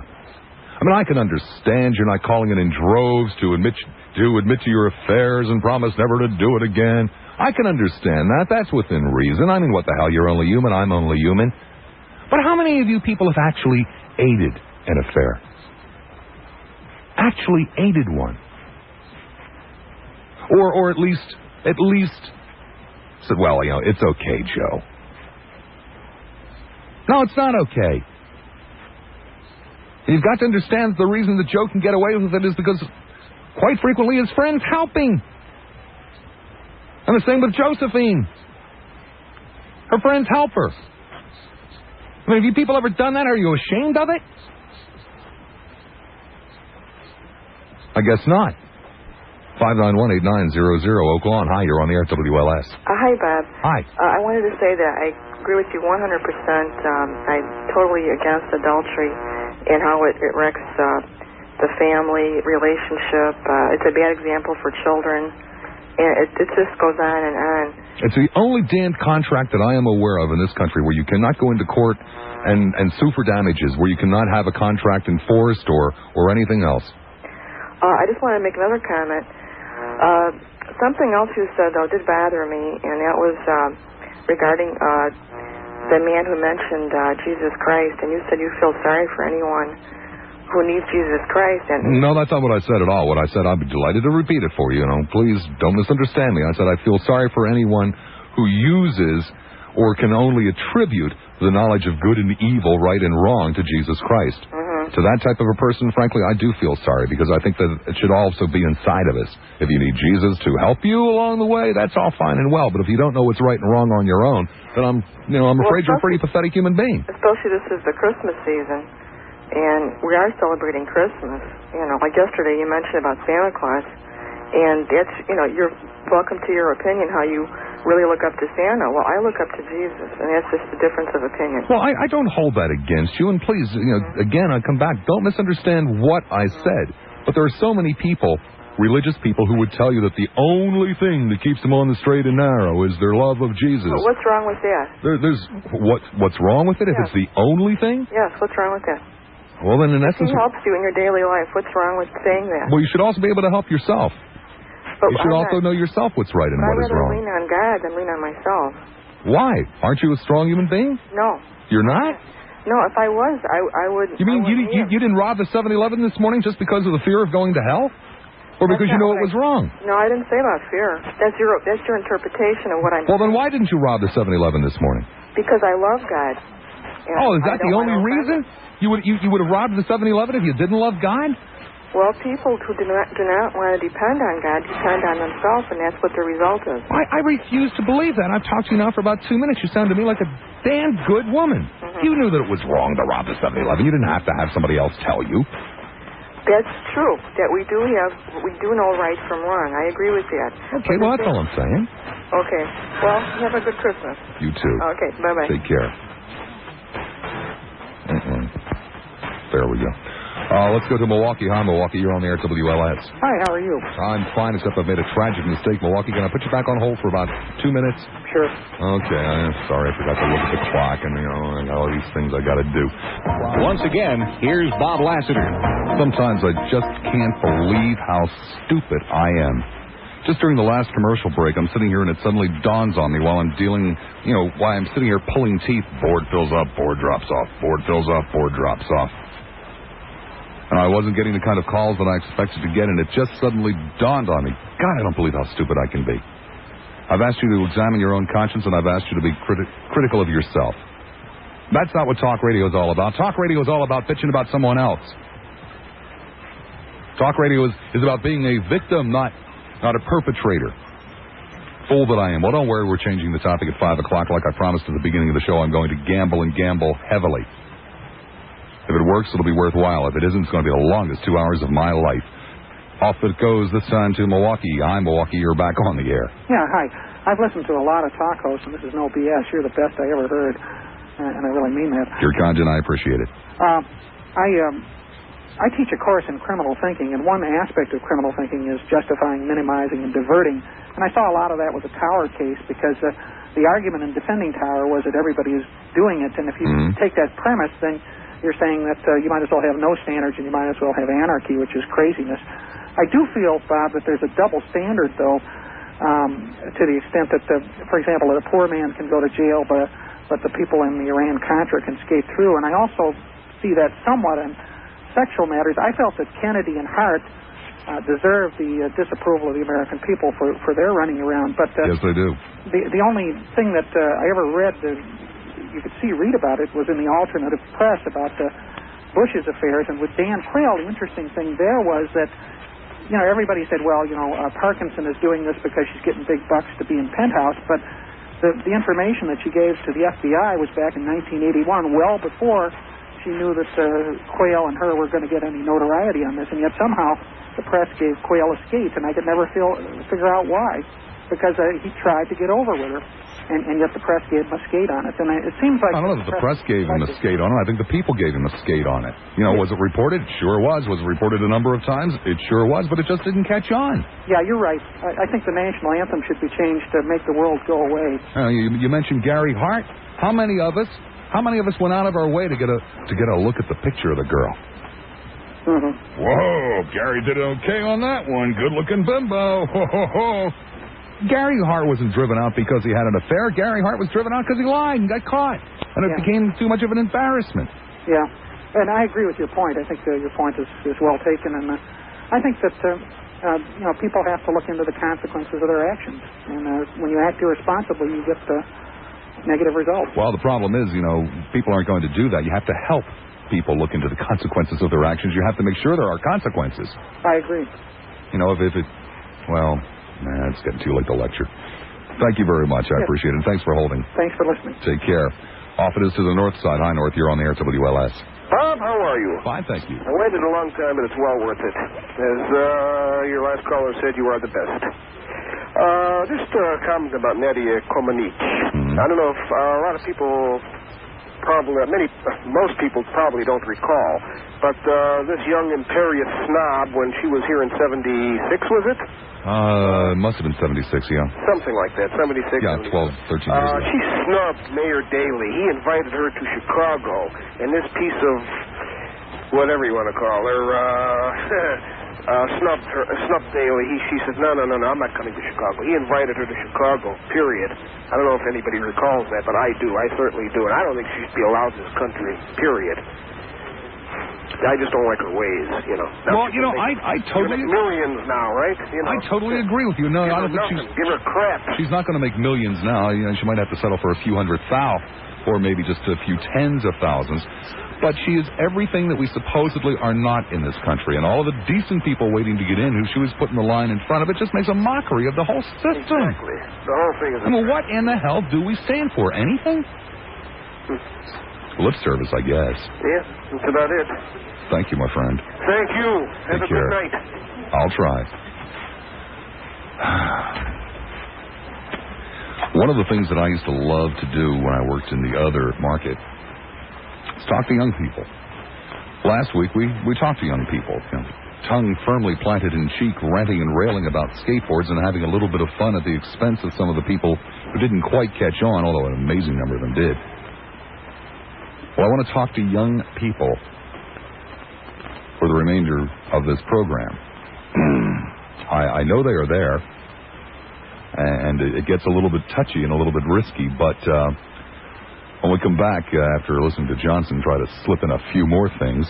I mean, I can understand you're not calling it in droves to admit to your affairs and promise never to do it again. I can understand that. That's within reason. I mean, what the hell? You're only human. I'm only human. But how many of you people have actually aided an affair? Actually aided one? Or at least said, well, it's okay, Joe. No, it's not okay. You've got to understand that the reason that Joe can get away with it is because quite frequently his friends helping. And the same with Josephine. Her friends help her. I mean, have you people ever done that? Are you ashamed of it? I guess not. 591-8900, Oaklawn. Hi, you're on the air, WLS. Hi, Bob. Hi. I wanted to say that I agree with you 100%. I'm totally against adultery and how it wrecks the family relationship. It's a bad example for children. And it just goes on and on. It's the only damned contract that I am aware of in this country where you cannot go into court and sue for damages, where you cannot have a contract enforced or anything else. I just want to make another comment. Something else you said, though, did bother me, and that was regarding the man who mentioned Jesus Christ, and you said you feel sorry for anyone who needs Jesus Christ. And no, that's not what I said at all. What I said, I'd be delighted to repeat it for you. Please don't misunderstand me. I said I feel sorry for anyone who uses or can only attribute the knowledge of good and evil, right and wrong, to Jesus Christ. To that type of a person, frankly, I do feel sorry, because I think that it should also be inside of us. If you need Jesus to help you along the way, that's all fine and well. But if you don't know what's right and wrong on your own, then I'm afraid you're a pretty pathetic human being. Especially this is the Christmas season, and we are celebrating Christmas. Like yesterday you mentioned about Santa Claus, and that's, you're welcome to your opinion how you really look up to Santa. Well, I look up to Jesus, and that's just the difference of opinion. Well, I don't hold that against you, and please, again, I come back, don't misunderstand what I said. But there are so many people, religious people, who would tell you that the only thing that keeps them on the straight and narrow is their love of Jesus. Well, what's wrong with that? What's wrong with it? If Yes. it's the only thing? Yes, what's wrong with that? Well, then in essence... He helps you in your daily life. What's wrong with saying that? Well, you should also be able to help yourself. But you should also know yourself what's right and what is I'd rather wrong. lean on God than lean on myself. Why? Aren't you a strong human being? No. You're not? No, if I was, I would... You mean you didn't rob the 7-Eleven this morning just because of the fear of going to hell? Or because you know it was wrong? No, I didn't say about fear. That's your interpretation of what I'm Well, then why didn't you rob the 7-Eleven this morning? Because I love God. Oh, is that the only reason? You would have robbed the 7-Eleven if you didn't love God? Well, people who do not want to depend on God depend on themselves, and that's what the result is. I refuse to believe that. I've talked to you now for about 2 minutes. You sound to me like a damn good woman. You knew that it was wrong to rob the 7-Eleven. You didn't have to have somebody else tell you. That's true. That we do know right from wrong. I agree with that. Okay, well, that's all I'm saying. Okay. Well, have a good Christmas. You too. Okay, bye-bye. Take care. There we go. Let's go to Milwaukee. Hi, Milwaukee. You're on the air, WLS. Hi, how are you? I'm fine, except I've made a tragic mistake. Milwaukee, can I put you back on hold for about 2 minutes? Sure. Okay, I'm sorry. I forgot to look at the clock, and, I got all these things I got to do. Once again, here's Bob Lassiter. Sometimes I just can't believe how stupid I am. Just during the last commercial break, I'm sitting here, and it suddenly dawns on me while I'm dealing, while I'm sitting here pulling teeth. Board fills up, board drops off. Board fills up, board drops off. And I wasn't getting the kind of calls that I expected to get, and it just suddenly dawned on me. God, I don't believe how stupid I can be. I've asked you to examine your own conscience, and I've asked you to be critical of yourself. That's not what talk radio is all about. Talk radio is all about bitching about someone else. Talk radio is about being a victim, not a perpetrator. Fool that I am. Well, don't worry, we're changing the topic at 5 o'clock. Like I promised at the beginning of the show, I'm going to gamble and gamble heavily. If it works, it'll be worthwhile. If it isn't, it's going to be the longest 2 hours of my life. Off it goes, this time to Milwaukee. Hi, Milwaukee. You're back on the air. Yeah, hi. I've listened to a lot of talk hosts, and this is no BS. You're the best I ever heard, and I really mean that. You're kind, and I appreciate it. I teach a course in criminal thinking, and one aspect of criminal thinking is justifying, minimizing, and diverting. And I saw a lot of that with the Tower case, because the argument in defending Tower was that everybody is doing it, and if you take that premise, then you're saying that you might as well have no standards and you might as well have anarchy, which is craziness. I do feel, Bob, that there's a double standard, though, to the extent that, for example, a poor man can go to jail, but the people in the Iran-Contra can skate through. And I also see that somewhat in sexual matters. I felt that Kennedy and Hart deserve the disapproval of the American people for their running around. But yes, they do. The only thing that I ever read you could read about it was in the alternative press about Bush's affairs. And with Dan Quayle, the interesting thing there was that, everybody said, well, Parkinson is doing this because she's getting big bucks to be in Penthouse, but the information that she gave to the FBI was back in 1981, well before she knew that Quayle and her were going to get any notoriety on this, and yet somehow the press gave Quayle a skate, and I could never figure out why, because he tried to get over with her. And yet the press gave him a skate on it. And it seems like... I don't know that the press gave him a skate on it. I think the people gave him a skate on it. Was it reported? It sure was. Was it reported a number of times? It sure was, but it just didn't catch on. Yeah, you're right. I think the national anthem should be changed to make the world go away. You mentioned Gary Hart. How many of us went out of our way to get a look at the picture of the girl? Mm-hmm. Whoa, Gary did okay on that one. Good-looking bimbo. Ho, ho, ho. Gary Hart wasn't driven out because he had an affair. Gary Hart was driven out because he lied and got caught. And it became too much of an embarrassment. Yeah. And I agree with your point. I think your point is well taken. And I think that, people have to look into the consequences of their actions. And when you act irresponsibly, you get negative results. Well, the problem is, people aren't going to do that. You have to help people look into the consequences of their actions. You have to make sure there are consequences. I agree. It's getting too late to lecture. Thank you very much. I appreciate it. Thanks for holding. Thanks for listening. Take care. Off it is to the north side. Hi, North. You're on the air, WLS. Bob, how are you? Fine, thank you. I waited a long time, but it's well worth it. As your last caller said, you are the best. Just a comment about Nadia Comaneci. I don't know if a lot of people most people probably don't recall, but this young imperious snob, when she was here in 76, was it? It must have been 76, yeah. Something like that, 76. Yeah, 12, 13 years ago. She snubbed Mayor Daley. He invited her to Chicago, and this piece of whatever you want to call her, snubbed Daley. She said, no, I'm not coming to Chicago. He invited her to Chicago, period. I don't know if anybody recalls that, but I do. I certainly do. And I don't think she should be allowed in this country, period. I just don't like her ways, Now, I totally... millions now, right? I totally agree with you. No, I don't think Give her crap. She's not going to make millions now. She might have to settle for a few $100,000, or maybe just a few tens of thousands. But she is everything that we supposedly are not in this country. And all of the decent people waiting to get in, who she was putting the line in front of, it just makes a mockery of the whole system. Exactly. The whole thing is... what in the hell do we stand for? Anything? Lip service, I guess. Yeah, that's about it. Thank you, my friend. Thank you. Have a good night. I'll try. One of the things that I used to love to do when I worked in the other market is talk to young people. Last week, we talked to young people, tongue firmly planted in cheek, ranting and railing about skateboards and having a little bit of fun at the expense of some of the people who didn't quite catch on, although an amazing number of them did. Well, I want to talk to young people for the remainder of this program. I know they are there, and it gets a little bit touchy and a little bit risky, but when we come back after listening to Johnson try to slip in a few more things...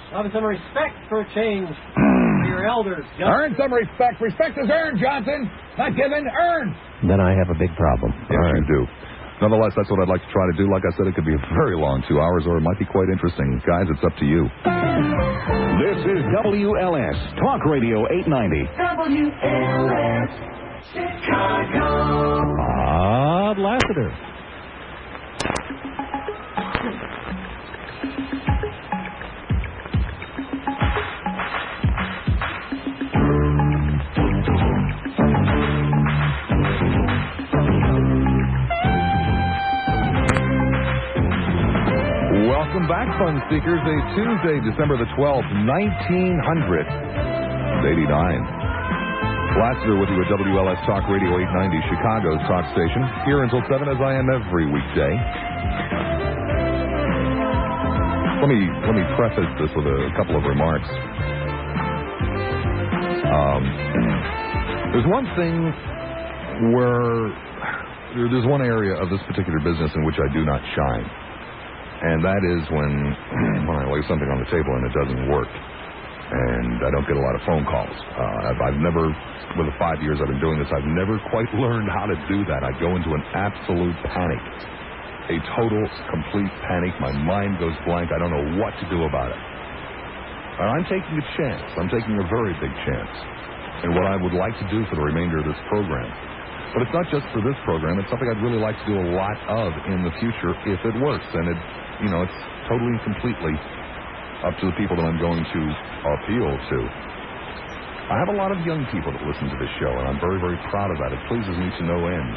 Have some respect for a change for your elders. Johnson. Earn some respect. Respect is earned, Johnson. Not given, earned. Then I have a big problem. Yes, you do. Nonetheless, that's what I'd like to try to do. Like I said, it could be a very long 2 hours, or it might be quite interesting. Guys, it's up to you. This is WLS, Talk Radio 890. WLS, Chicago. Bob Lassiter. Welcome back, Fun Seekers. A Tuesday, December the 12th, 1989. Lassiter with you at WLS Talk Radio 890, Chicago's talk station. Here until 7, as I am every weekday. Let me preface this with a couple of remarks. There's one thing there's one area of this particular business in which I do not shine. And that is when I lay something on the table and it doesn't work. And I don't get a lot of phone calls. I've never, with the 5 years I've been doing this, I've never quite learned how to do that. I go into an absolute panic. a total, complete panic. My mind goes blank. I don't know what to do about it. And I'm taking a chance. I'm taking a very big chance in what I would like to do for the remainder of this program. But it's not just for this program. It's something I'd really like to do a lot of in the future if it works. And it's totally and completely up to the people that I'm going to appeal to. I have a lot of young people that listen to this show, and I'm very, very proud of that. It pleases me to no end.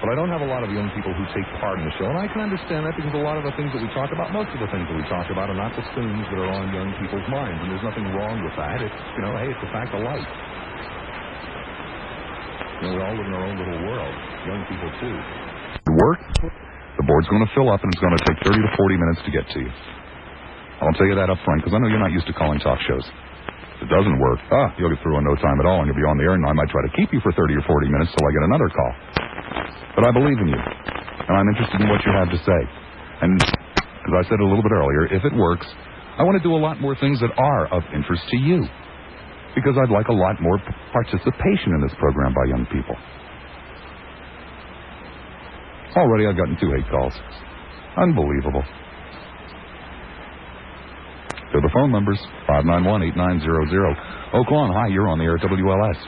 But I don't have a lot of young people who take part in the show, and I can understand that because a lot of the things that we talk about, most of the things that we talk about are not the things that are on young people's minds, and there's nothing wrong with that. It's, hey, it's a fact of life. We all live in our own little world, young people too. Work, the board's going to fill up, and it's going to take 30 to 40 minutes to get to you. I'll tell you that up front, because I know you're not used to calling talk shows. If it doesn't work, you'll get through in no time at all, and you'll be on the air, and I might try to keep you for 30 or 40 minutes till I get another call. But I believe in you, and I'm interested in what you have to say. And as I said a little bit earlier, if it works, I want to do a lot more things that are of interest to you, because I'd like a lot more participation in this program by young people. Already I've gotten 2 hate calls. Unbelievable. To the phone numbers, 591-8900. Oaklawn, hi, you're on the air at WLS.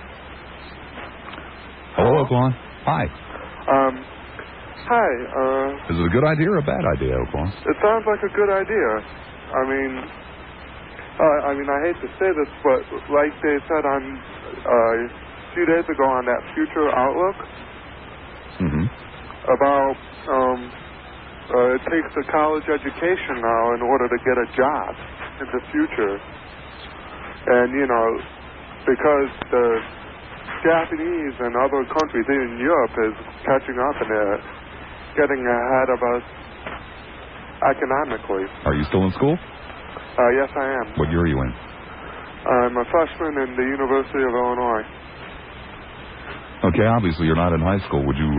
Hello, Oaklawn. Hi. Hi. Is it a good idea or a bad idea, Oaklawn? It sounds like a good idea. I hate to say this, but like they said on a few days ago on that Future Outlook, about it takes a college education now in order to get a job in the future. And, because the Japanese and other countries in Europe is catching up and they're getting ahead of us economically. Are you still in school? Yes, I am. What year are you in? I'm a freshman in the University of Illinois. Okay, obviously you're not in high school. Would you,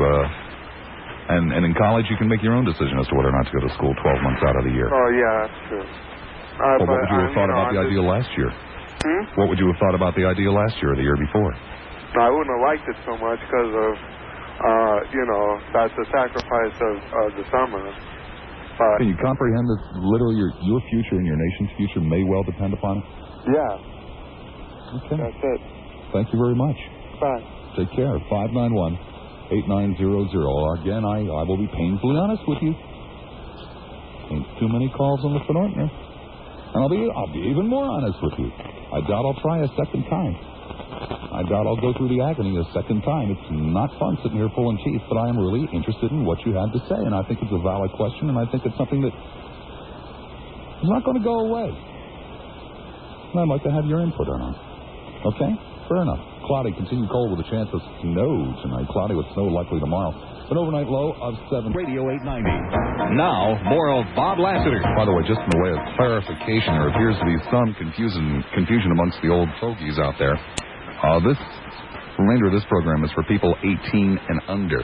and in college you can make your own decision as to whether or not to go to school 12 months out of the year. Oh, yeah, that's true. Well, what would you have thought about the idea last year? What would you have thought about the idea last year or the year before? I wouldn't have liked it so much because of, that's the sacrifice of the summer. Can you comprehend that literally your future and your nation's future may well depend upon it? Yeah. Okay. That's it. Thank you very much. Bye. Take care. 591-8900. Again, I will be painfully honest with you. Ain't too many calls on the Phenomenon. And I'll be even more honest with you. I doubt I'll try a second time. I doubt I'll go through the agony a second time. It's not fun sitting here pulling teeth, but I am really interested in what you have to say, and I think it's a valid question, and I think it's something that is not going to go away. And I'd like to have your input on it. Okay? Fair enough. Cloudy, continued cold with a chance of snow tonight. Cloudy with snow likely tomorrow. An overnight low of 7. Radio 890. Now, more of Bob Lassiter. By the way, just in the way of clarification, there appears to be some confusion amongst the old fogies out there. This remainder of this program is for people 18 and under.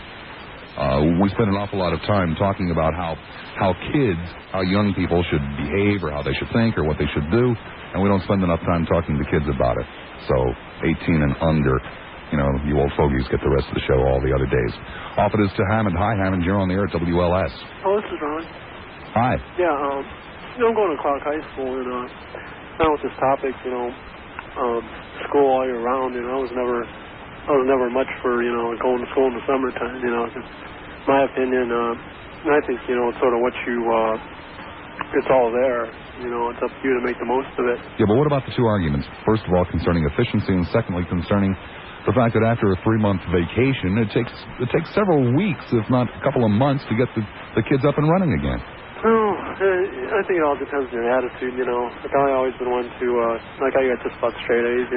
We spend an awful lot of time talking about how young people should behave or how they should think or what they should do, and we don't spend enough time talking to kids about it. So 18 and under, you old fogies get the rest of the show all the other days. Off it is to Hammond. Hi, Hammond. You're on the air at WLS. Oh, this is Ron. Hi. Yeah, I'm going to Clark High School, and now with this topic, school all year round, I was never much for, going to school in the summertime, my opinion, and I think, it's sort of what you, it's all there, it's up to you to make the most of it. Yeah, but what about the two arguments? First of all, concerning efficiency, and secondly, concerning the fact that after a 3-month vacation, it takes several weeks, if not a couple of months, to get the kids up and running again. Well, I think it all depends on your attitude, Like, I've always been one to, I got just about straight A's,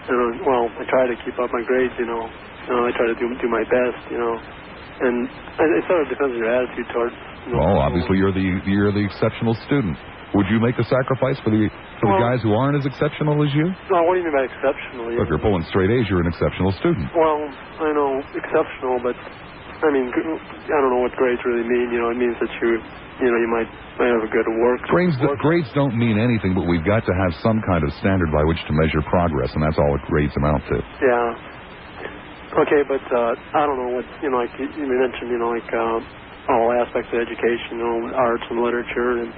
I try to keep up my grades, I try to do my best, and it sort of depends on your attitude towards, Well, obviously you're the exceptional student. Would you make a sacrifice for the guys who aren't as exceptional as you? Well, what do you mean by exceptional? If you're pulling straight A's, you're an exceptional student. Well, I know exceptional, but I don't know what grades really mean. It means that you might have a good work. Grades don't mean anything, but we've got to have some kind of standard by which to measure progress, and that's all grades amount to. Yeah. Okay, but I don't know what, like you mentioned, all aspects of education, arts and literature and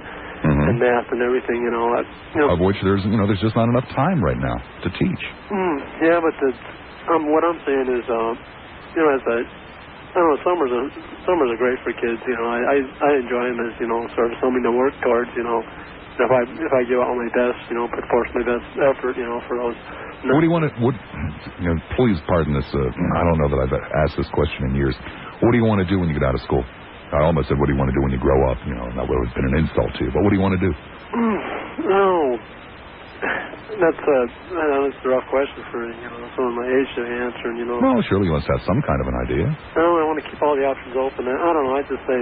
math and everything, Of which there's just not enough time right now to teach. Yeah, but what I'm saying is, summers are great for kids. I enjoy them as sort of something to work towards. If I give out my best, put forth my best effort, for those. What do you want to? Please pardon this. I don't know that I've asked this question in years. What do you want to do when you get out of school? I almost said, what do you want to do when you grow up? That would have been an insult to you. But what do you want to do? No, that's a rough question for someone my age to answer. Well, surely you must have some kind of an idea. No, I want to keep all the options open. I don't know. I just say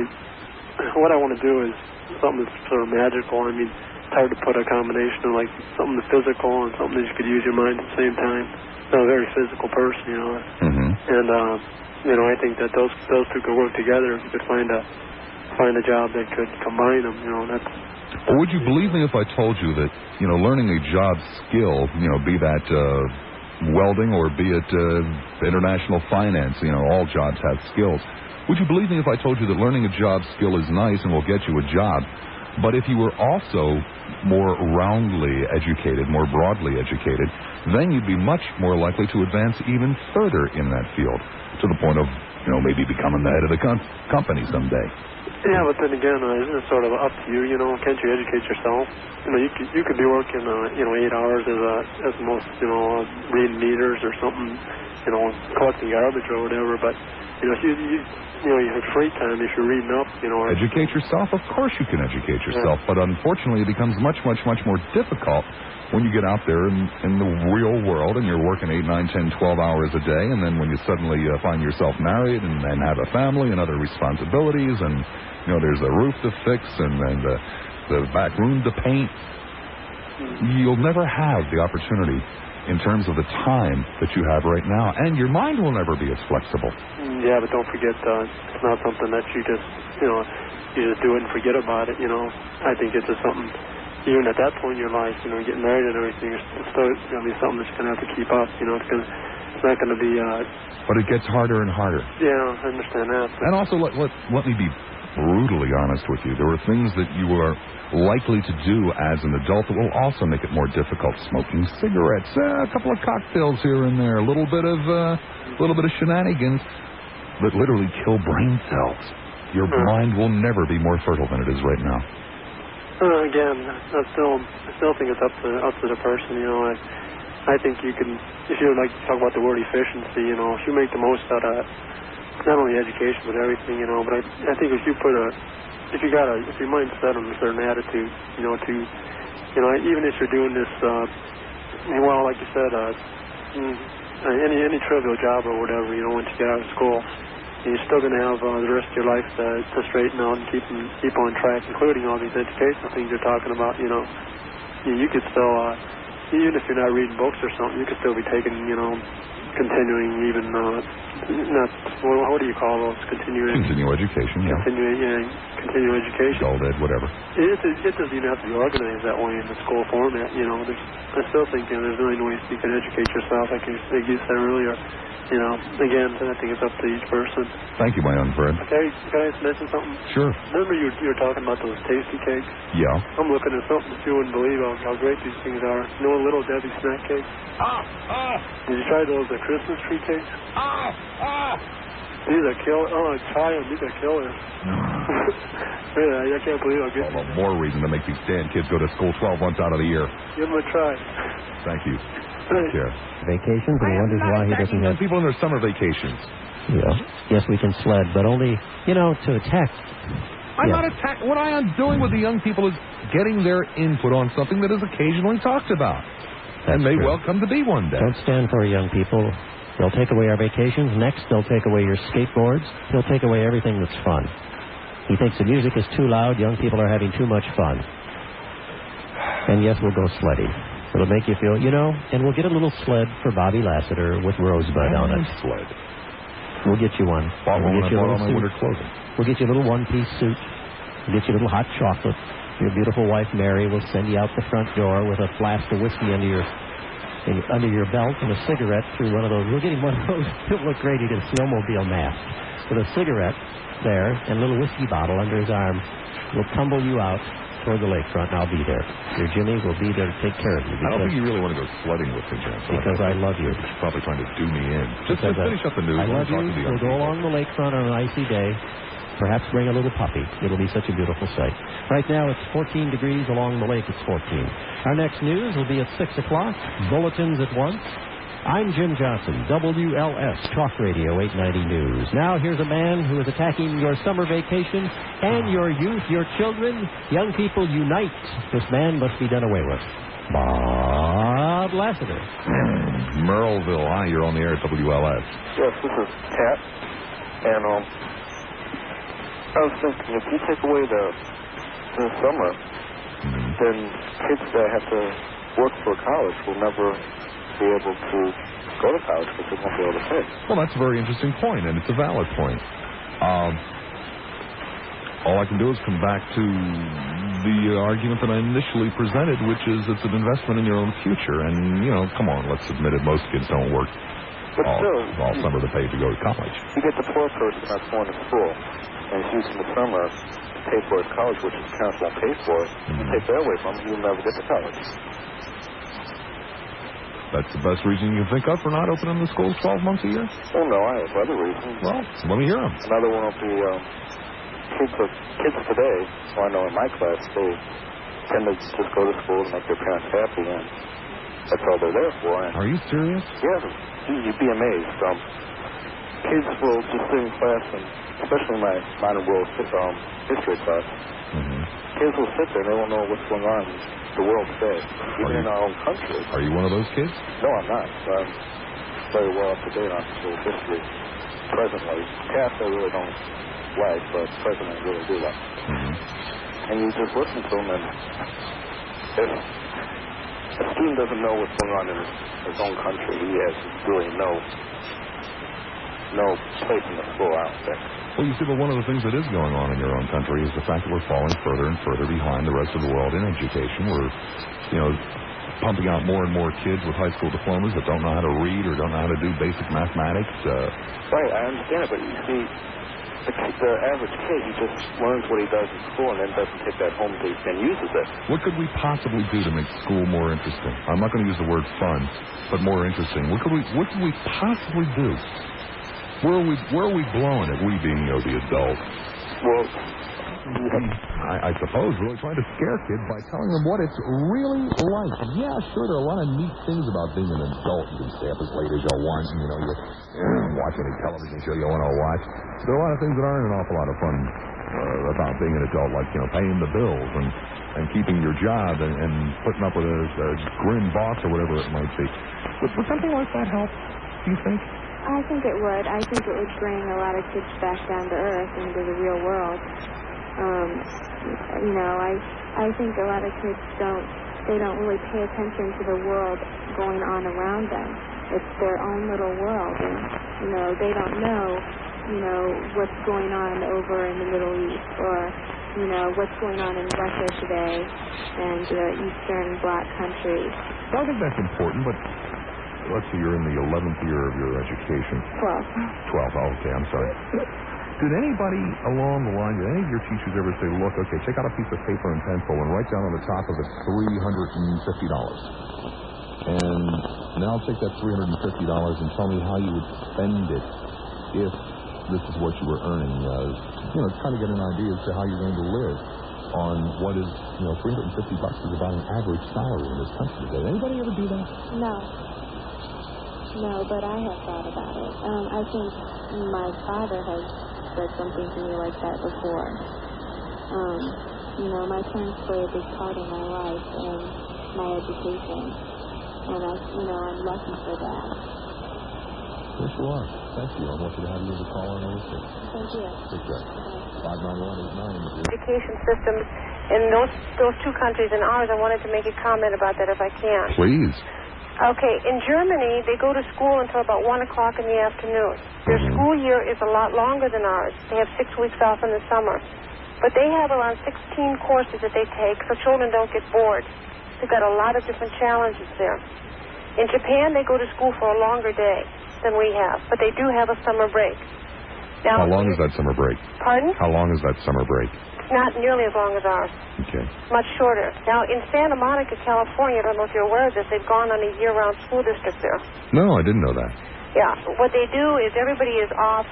what I want to do is something that's sort of magical. I mean, it's hard to put a combination of like something that's physical and something that you could use your mind at the same time. I'm a very physical person, and I think that those two could work together. If you could find a job that could combine them, that's. Or would you believe me if I told you that learning a job skill, be that welding or be it international finance, all jobs have skills. Would you believe me if I told you that learning a job skill is nice and will get you a job, but if you were also more roundly educated, more broadly educated, then you'd be much more likely to advance even further in that field, to the point of, maybe becoming the head of the company someday. Yeah, but then again, it's sort of up to you. Can't you educate yourself? You could be working 8 hours as most reading meters or something, collecting garbage or whatever. But if you have free time, if you're reading up, Educate yourself? Of course you can educate yourself, but unfortunately it becomes much, much, much more difficult when you get out there in the real world and you're working 8, 9, 10, 12 hours a day, and then when you suddenly find yourself married and have a family and other responsibilities, and there's a roof to fix and the back room to paint, you'll never have the opportunity in terms of the time that you have right now, and your mind will never be as flexible. Yeah, but don't forget, it's not something that you just do it and forget about it. I think it's just something. Even at that point in your life, getting married and everything, it's still going to be something that you're going to have to keep up. It's not going to be. But it gets harder and harder. Yeah, I understand that. And also, let me be brutally honest with you. There are things that you are likely to do as an adult that will also make it more difficult. Smoking cigarettes, a couple of cocktails here and there, a little bit of shenanigans that literally kill brain cells. Your mind will never be more fertile than it is right now. Again, I still think it's up to the person. I think you can, if you like to talk about the word efficiency, if you make the most out of not only education but everything, But I think if your mind's set on a certain attitude, even if you're doing this, like you said, any trivial job or whatever, once you get out of school. You're still going to have the rest of your life to straighten out and keep on track, including all these educational things you're talking about. You could still, even if you're not reading books or something, you could still be taking, continuing even, what do you call those? Continue education, yeah. Continue education. Adult ed, whatever. It doesn't even have to be organized that way in the school format. I still think there's a million ways you can educate yourself, like you said earlier. Again, I think it's up to each person. Thank you, my young friend. Okay, can I just mention something? Sure. Remember you were talking about those tasty cakes? Yeah. I'm looking at something that you wouldn't believe how great these things are. Little Debbie snack cakes? Did you try those Christmas tree cakes? These are killer. Oh, try them. These are killers. Really, I can't believe how good. All the more reason to make these damn kids go to school 12 months out of the year. Give them a try. Thank you. Take care. Vacations, and he wonders why he doesn't have people in their summer vacations. Yeah. Yes, we can sled, but only, to attack. I'm not attacking. What I am doing with the young people is getting their input on something that is occasionally talked about. And may well come to be one day. Don't stand for young people. They'll take away our vacations. Next, they'll take away your skateboards. They'll take away everything that's fun. He thinks the music is too loud. Young people are having too much fun. And yes, we'll go sledding. It'll make you feel, and we'll get a little sled for Bobby Lassiter with Rosebud on it. Sled. We'll get you one. We'll get you a little winter clothing. We'll get you a little one-piece suit. We'll get you a little hot chocolate. Your beautiful wife, Mary, will send you out the front door with a flask of whiskey under your under your belt and a cigarette through one of those. We're getting one of those. It'll look great. He did a snowmobile mask with a cigarette there and a little whiskey bottle under his arm. We'll tumble you out toward the lakefront, and I'll be there. Your Jimmy will be there to take care of you. I don't think you really want to go sledding with me, Johnson. Because I love you. You're probably trying to do me in. Just finish up the news. I love you. We'll go along the lakefront on an icy day. Perhaps bring a little puppy. It'll be such a beautiful sight. Right now, it's 14 degrees. Along the lake, it's 14. Our next news will be at 6 o'clock. Bulletins at 1. I'm Jim Johnson, WLS Talk Radio 890 News. Now, here's a man who is attacking your summer vacation and your youth, your children. Young people, unite. This man must be done away with. Bob Lassiter. Merleville, hi, you're on the air at WLS. Yes, this is Pat. And I was thinking, if you take away the summer, then kids that have to work for college will never be able to go to college because they won't be able to pay. Well, that's a very interesting point, and it's a valid point. All I can do is come back to the argument that I initially presented, which is it's an investment in your own future. And, come on, let's admit it, most kids don't work all summer to pay to go to college. You get the poor person that's going to school and he's using the summer to pay for his college, which his parents won't pay for. You take that away from him, he'll never get to college. That's the best reason you can think of for not opening the schools 12 months a year? Oh, no, I have other reasons. Well, let me hear them. Another one of the kids today, so I know in my class, they tend to just go to school and make their parents happy, and that's all they're there for. And are you serious? Yeah, you'd be amazed. Kids will just sit in class, and especially my modern world history class, kids will sit there and they won't know what's going on the world today, even in our own country. Are you one of those kids? No, I'm not. I'm very well up to date on world history presently. Past I really don't like, but present I really do like. And you just listen to them, and if a student doesn't know what's going on in his own country, he has really no place in the school, I don't think. Well, you see, but one of the things that is going on in your own country is the fact that we're falling further and further behind the rest of the world in education. We're, pumping out more and more kids with high school diplomas that don't know how to read or don't know how to do basic mathematics. Right, I understand it, but you see, the average kid, he just learns what he does in school and then doesn't take that home and uses it. What could we possibly do to make school more interesting? I'm not going to use the word fun, but more interesting. What could we possibly do? Where are we blowing it? We being, the adults. Well, I suppose really trying to scare kids by telling them what it's really like. And yeah, sure, there are a lot of neat things about being an adult. You can stay up as late as you want, and, you watch any television show you want to watch. There are a lot of things that aren't an awful lot of fun about being an adult, like, paying the bills and keeping your job and putting up with a grim boss or whatever it might be. Would something like that help, do you think? I think it would. I think it would bring a lot of kids back down to earth into the real world. I think a lot of kids don't really pay attention to the world going on around them. It's their own little world, and they don't know what's going on over in the Middle East, or what's going on in Russia today and the Eastern Bloc countries. I think that's important, but let's see, you're in the 11th year of your education. 12. Oh, okay, I'm sorry. Did anybody along the line, did any of your teachers ever say, look, okay, take out a piece of paper and pencil and write down on the top of it $350. And now take that $350 and tell me how you would spend it if this is what you were earning. Kind of get an idea as to how you're going to live on what is, $350 is about an average salary in this country today. Anybody ever do that? No, but I have thought about it. I think my father has said something to me like that before. My parents play a big part in my life and my education, and I'm lucky for that. Yes, you are. Thank you. I want you to have you as a caller and everything. Thank you. Take care. 591-89. Education systems in those two countries and ours. I wanted to make a comment about that if I can. Please. Okay, in Germany, they go to school until about 1 o'clock in the afternoon. Their school year is a lot longer than ours. They have 6 weeks off in the summer. But they have around 16 courses that they take so children don't get bored. They've got a lot of different challenges there. In Japan, they go to school for a longer day than we have, but they do have a summer break. Now, How long is that summer break? Pardon? How long is that summer break? Not nearly as long as ours. Okay. Much shorter. Now, in Santa Monica, California, I don't know if you're aware of this, they've gone on a year-round school district there. No, I didn't know that. Yeah. What they do is everybody is off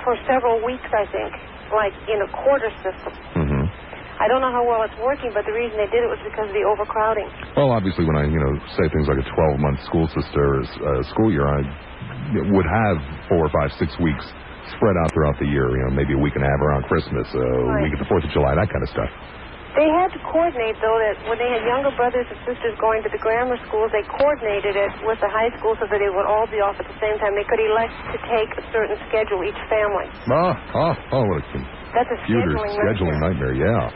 for several weeks, I think, like in a quarter system. Mm-hmm. I don't know how well it's working, but the reason they did it was because of the overcrowding. Well, obviously, when I, say things like a 12-month school year, I would have 4 or 5, 6 weeks spread out throughout the year. Maybe a week and a half around Christmas, a week at the 4th of July, that kind of stuff. They had to coordinate, though, that when they had younger brothers and sisters going to the grammar schools, they coordinated it with the high school so that they would all be off at the same time. They could elect to take a certain schedule, each family. What a That's a scheduling nightmare, yeah.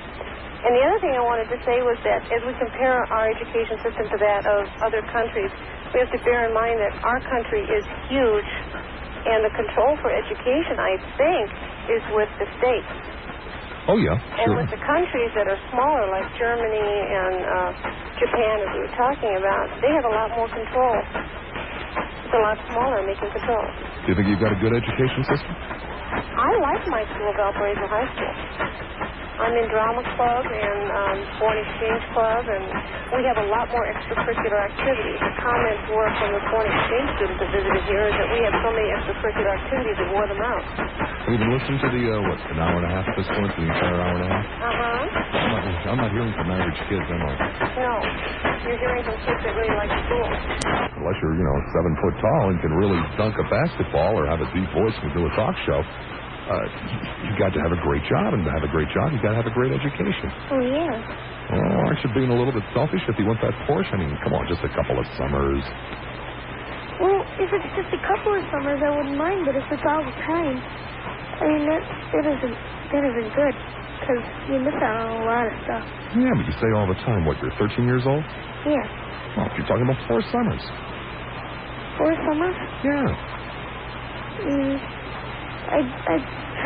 And the other thing I wanted to say was that as we compare our education system to that of other countries, we have to bear in mind that our country is huge, and the control for education, I think, is with the states. Oh, yeah, And sure. with the countries that are smaller, like Germany and Japan, as we were talking about, they have a lot more control. It's a lot smaller, and they can control. Do you think you've got a good education system? I like my school, Valparaiso High School. I'm in drama club and foreign exchange club, and we have a lot more extracurricular activities. The comments were from the foreign exchange students that visited here is that we have so many extracurricular activities that wore them out. Have you been listening to the, an hour and a half at this point, the entire hour and a half? Uh-huh. I'm not hearing from average kids, am I? No. You're hearing from kids that really like school. Unless you're, 7 foot tall and can really dunk a basketball or have a deep voice and do a talk show. You got to have a great job, and to have a great job, you got to have a great education. Oh, yeah. Oh, aren't you being a little bit selfish if you want that Porsche? I mean, come on, just a couple of summers. Well, if it's just a couple of summers, I wouldn't mind, but if it's all the time, I mean, that isn't good, because you miss out on a lot of stuff. Yeah, but you say all the time, what, you're 13 years old? Yeah. Well, you're talking about 4 summers. 4 summers? Yeah. I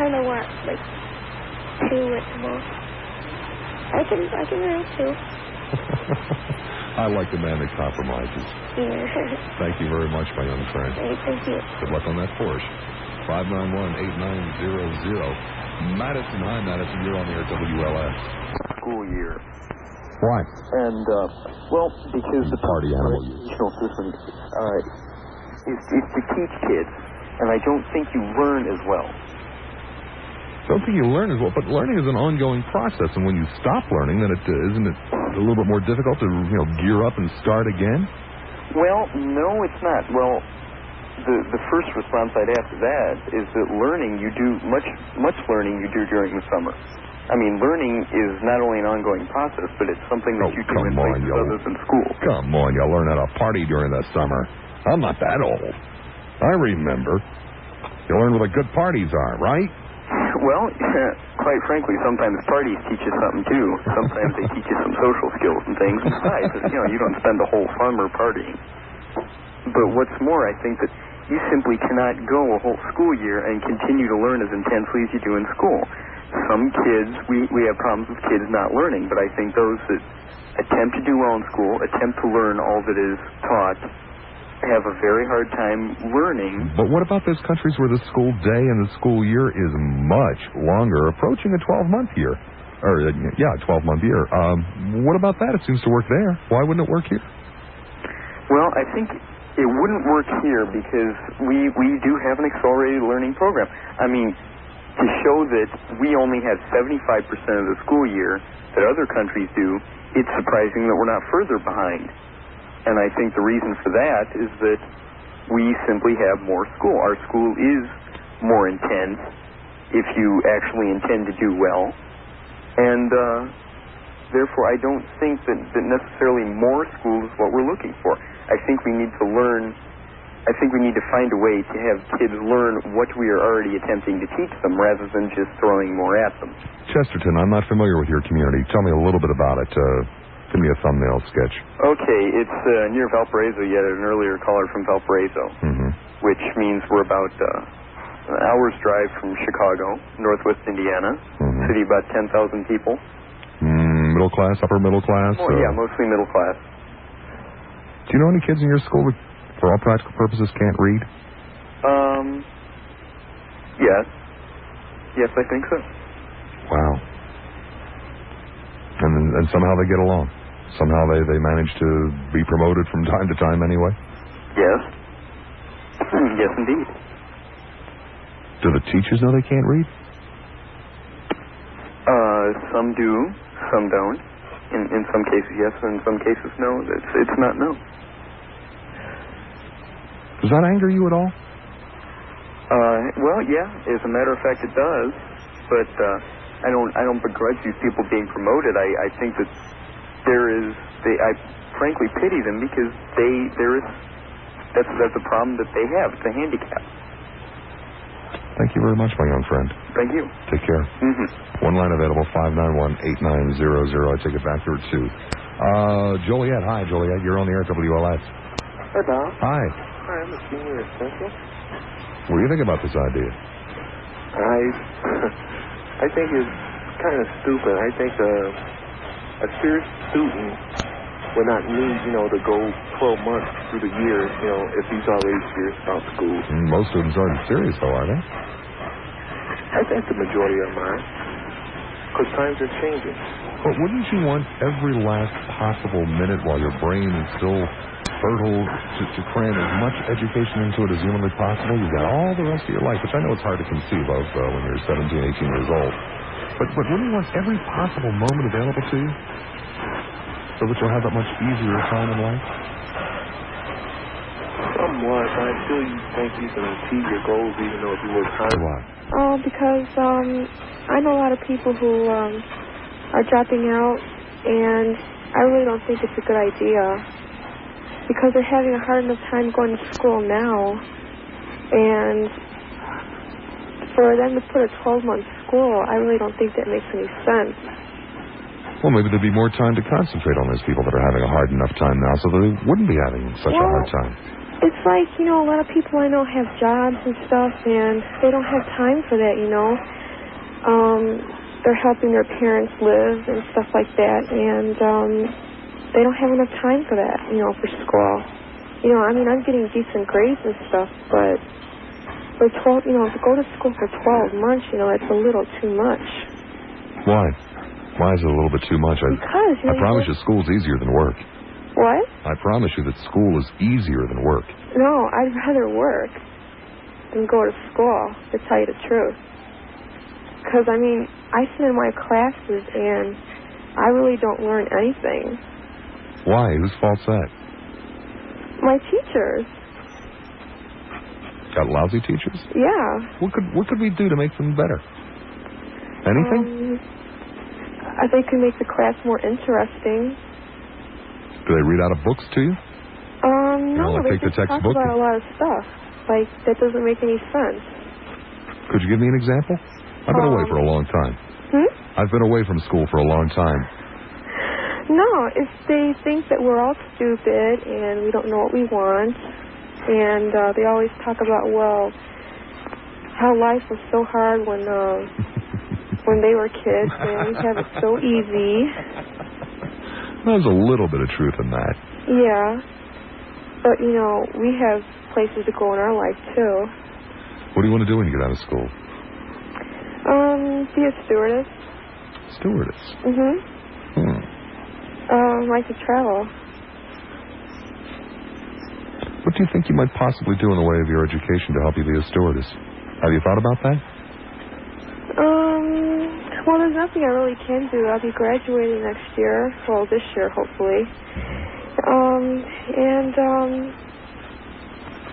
kind of want, 2 at the most. I can write 2. I like the man that compromises. Yeah. Thank you very much, my young friend. Hey, thank you. Good luck on that Porsche. 591-8900. Madison, hi, Madison. You're on the air, WLS. School year. Why? And, because the party animal educational system is to teach kids, and I don't think you learn as well. Don't think you learn as well, but learning is an ongoing process, and when you stop learning, then isn't it a little bit more difficult to gear up and start again? Well, no, it's not. Well, the first response I'd have to that is that learning you do much learning you do during the summer. I mean, learning is not only an ongoing process, but it's something that you do in places other than school. Come on, you learn how to party during the summer. I'm not that old. I remember. You learn what the good parties are, right? Well, quite frankly, sometimes parties teach you something, too. Sometimes they teach you some social skills and things. Besides, you don't spend the whole summer partying. But what's more, I think that you simply cannot go a whole school year and continue to learn as intensely as you do in school. Some kids, we have problems with kids not learning, but I think those that attempt to do well in school, attempt to learn all that is taught, have a very hard time learning. But what about those countries where the school day and the school year is much longer, approaching a 12-month year? Or, 12-month year. What about that? It seems to work there. Why wouldn't it work here? Well, I think it wouldn't work here because we do have an accelerated learning program. I mean, to show that we only have 75% of the school year that other countries do, it's surprising that we're not further behind. And I think the reason for that is that we simply have more school. Our school is more intense if you actually intend to do well. And therefore, I don't think that necessarily more school is what we're looking for. I think we need to find a way to have kids learn what we are already attempting to teach them rather than just throwing more at them. Chesterton, I'm not familiar with your community. Tell me a little bit about it. Give me a thumbnail sketch. Okay, it's near Valparaiso. You had an earlier caller from Valparaiso, which means we're about an hour's drive from Chicago, northwest Indiana. City about 10,000 people. Middle class, upper middle class? Yeah, mostly middle class. Do you know any kids in your school that, for all practical purposes, can't read? Yes. Yes, I think so. Wow. And somehow they get along. Somehow they manage to be promoted from time to time anyway? Yes. Yes, indeed. Do the teachers know they can't read? Some do, some don't. In some cases, yes, and in some cases, no. It's not no. Does that anger you at all? Well, yeah. As a matter of fact, it does. But I don't begrudge these people being promoted. I think that I frankly pity them because that's a problem that they have. It's a handicap. Thank you very much, my young friend. Thank you. Take care. One line available, 591-8900. I take it back here at 2. Joliet. Hi, Joliet. You're on the air at WLS. Hey, Bob. Hi. Hi, I'm a senior at Central. What do you think about this idea? I think it's kind of stupid. I think a serious student would not need, to go 12 months through the year, if he's already serious about school. Most students aren't serious, though, are they? I think the majority of them are. Because times are changing. But wouldn't you want every last possible minute while your brain is still fertile to cram as much education into it as humanly possible? You've got all the rest of your life, which I know it's hard to conceive of when you're 17, 18 years old. But wouldn't you want every possible moment available to you? So that you'll have that much easier time in life? Somewhat. I still think you can achieve your goals even though if you work hard. Why? Because I know a lot of people who are dropping out, and I really don't think it's a good idea because they're having a hard enough time going to school now, and for them to put a 12-month school, I really don't think that makes any sense. Well, maybe there'd be more time to concentrate on those people that are having a hard enough time now so that they wouldn't be having such a hard time. It's like, a lot of people I know have jobs and stuff, and they don't have time for that, They're helping their parents live and stuff like that, and they don't have enough time for that, for school. I'm getting decent grades and stuff, but for 12, to go to school for 12 months, it's a little too much. Why? Why is it a little bit too much? Because, I promise you school's easier than work. What? I promise you that school is easier than work. No, I'd rather work than go to school, to tell you the truth. Because, I sit in my classes and I really don't learn anything. Why? Whose fault's that? My teachers. Got lousy teachers? Yeah. What could we do to make them better? Anything? They can make the class more interesting. Do they read out of books to you? No, they just talk about a lot of stuff. Like, that doesn't make any sense. Could you give me an example? I've been away for a long time. I've been away from school for a long time. No, if they think that we're all stupid and we don't know what we want, and they always talk about, how life was so hard when they were kids, and we have it so easy. There's a little bit of truth in that. Yeah. But, we have places to go in our life, too. What do you want to do when you get out of school? Be a stewardess. Stewardess? Like to travel. What do you think you might possibly do in the way of your education to help you be a stewardess? Have you thought about that? Well, there's nothing I really can do. I'll be graduating next year. Well, this year, hopefully.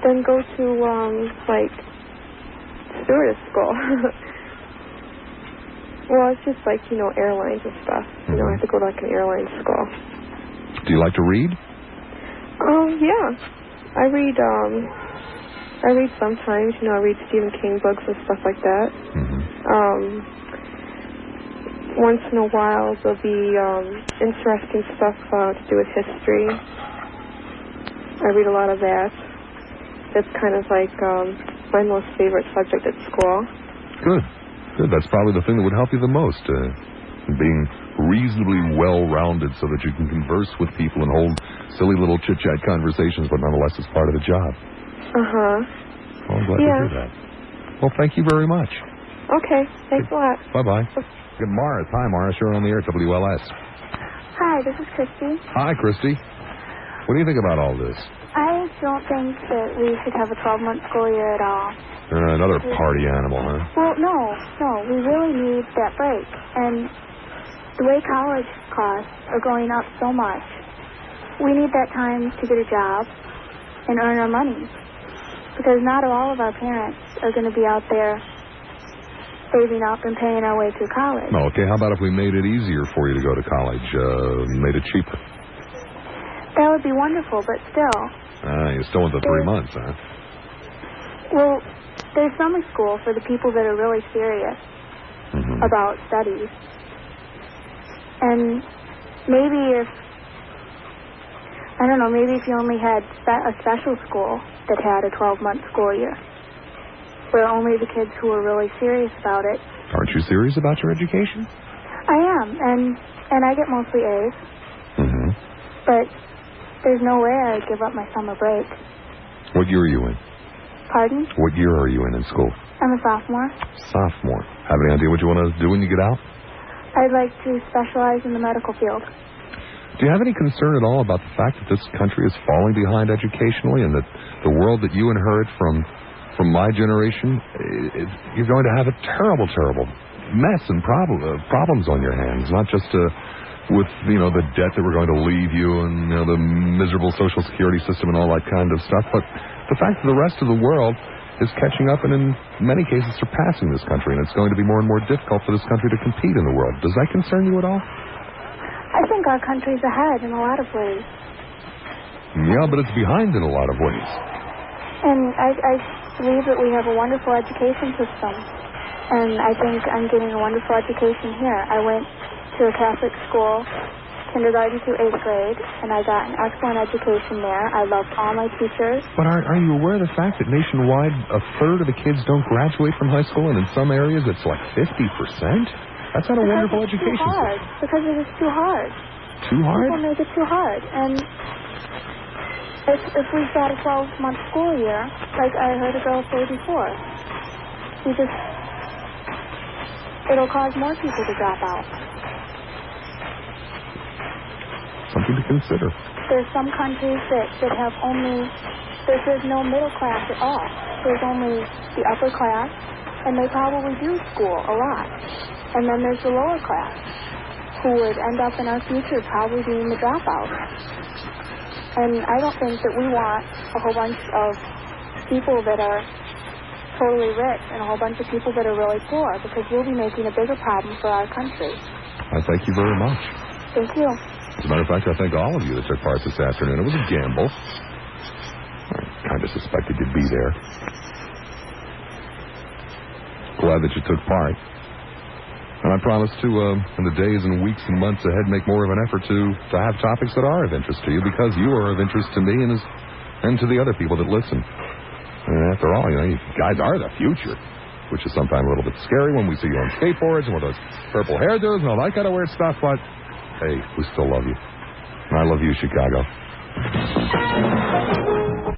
Then go to, stewardess school. Well, it's just like, airlines and stuff. I have to go to, an airline school. Do you like to read? Yeah. I read sometimes. I read Stephen King books and stuff like that. Once in a while, there'll be interesting stuff to do with history. I read a lot of that. That's kind of like my most favorite subject at school. Good. That's probably the thing that would help you the most, being reasonably well-rounded so that you can converse with people and hold silly little chit-chat conversations, but nonetheless it's part of the job. Uh-huh. Well, I'm glad to hear that. Well, thank you very much. Okay, thanks a lot. Bye-bye. Good Morris. Hi, Morris. You're on the air at WLS. Hi, this is Christy. Hi, Christy. What do you think about all this? I don't think that we should have a 12-month school year at all. Another party animal, huh? Well, no. We really need that break. And the way college costs are going up so much, we need that time to get a job and earn our money. Because not all of our parents are going to be out there saving up and paying our way through college. Okay, how about if we made it easier for you to go to college, made it cheaper? That would be wonderful, but still. You still want the 3 months, huh? Well, there's summer school for the people that are really serious about studies. And maybe if you only had a special school that had a 12-month school year, where only the kids who are really serious about it. Aren't you serious about your education? I am, and I get mostly A's. But there's no way I'd give up my summer break. What year are you in? Pardon? What year are you in school? I'm a sophomore. Sophomore. Have any idea what you want to do when you get out? I'd like to specialize in the medical field. Do you have any concern at all about the fact that this country is falling behind educationally and that the world that you inherit from my generation, you're going to have a terrible, terrible mess and problems on your hands, not just with, the debt that we're going to leave you and, the miserable Social Security system and all that kind of stuff, but the fact that the rest of the world is catching up and in many cases surpassing this country, and it's going to be more and more difficult for this country to compete in the world. Does that concern you at all? I think our country's ahead in a lot of ways. Yeah, but it's behind in a lot of ways. And I believe that we have a wonderful education system. And I think I'm getting a wonderful education here. I went to a Catholic school, kindergarten through 8th grade, and I got an excellent education there. I loved all my teachers. But are you aware of the fact that nationwide a third of the kids don't graduate from high school, and in some areas it's like 50%? That's not a wonderful education system. Because it is too hard. Too hard? People make it too hard. And if we've got a 12-month school year, like I heard a girl say before, it'll cause more people to drop out. Something to consider. There's some countries that have there's no middle class at all. There's only the upper class, and they probably do school a lot. And then there's the lower class, who would end up in our future probably being the dropouts. And I don't think that we want a whole bunch of people that are totally rich and a whole bunch of people that are really poor, because we'll be making a bigger problem for our country. I thank you very much. Thank you. As a matter of fact, I thank all of you that took part this afternoon. It was a gamble. I kind of suspected you'd be there. Glad that you took part. And I promise to, in the days and weeks and months ahead, make more of an effort to have topics that are of interest to you, because you are of interest to me and to the other people that listen. And after all, you guys are the future, which is sometimes a little bit scary when we see you on skateboards and with those purple hairdos and all that kind of weird stuff, but hey, we still love you. And I love you, Chicago.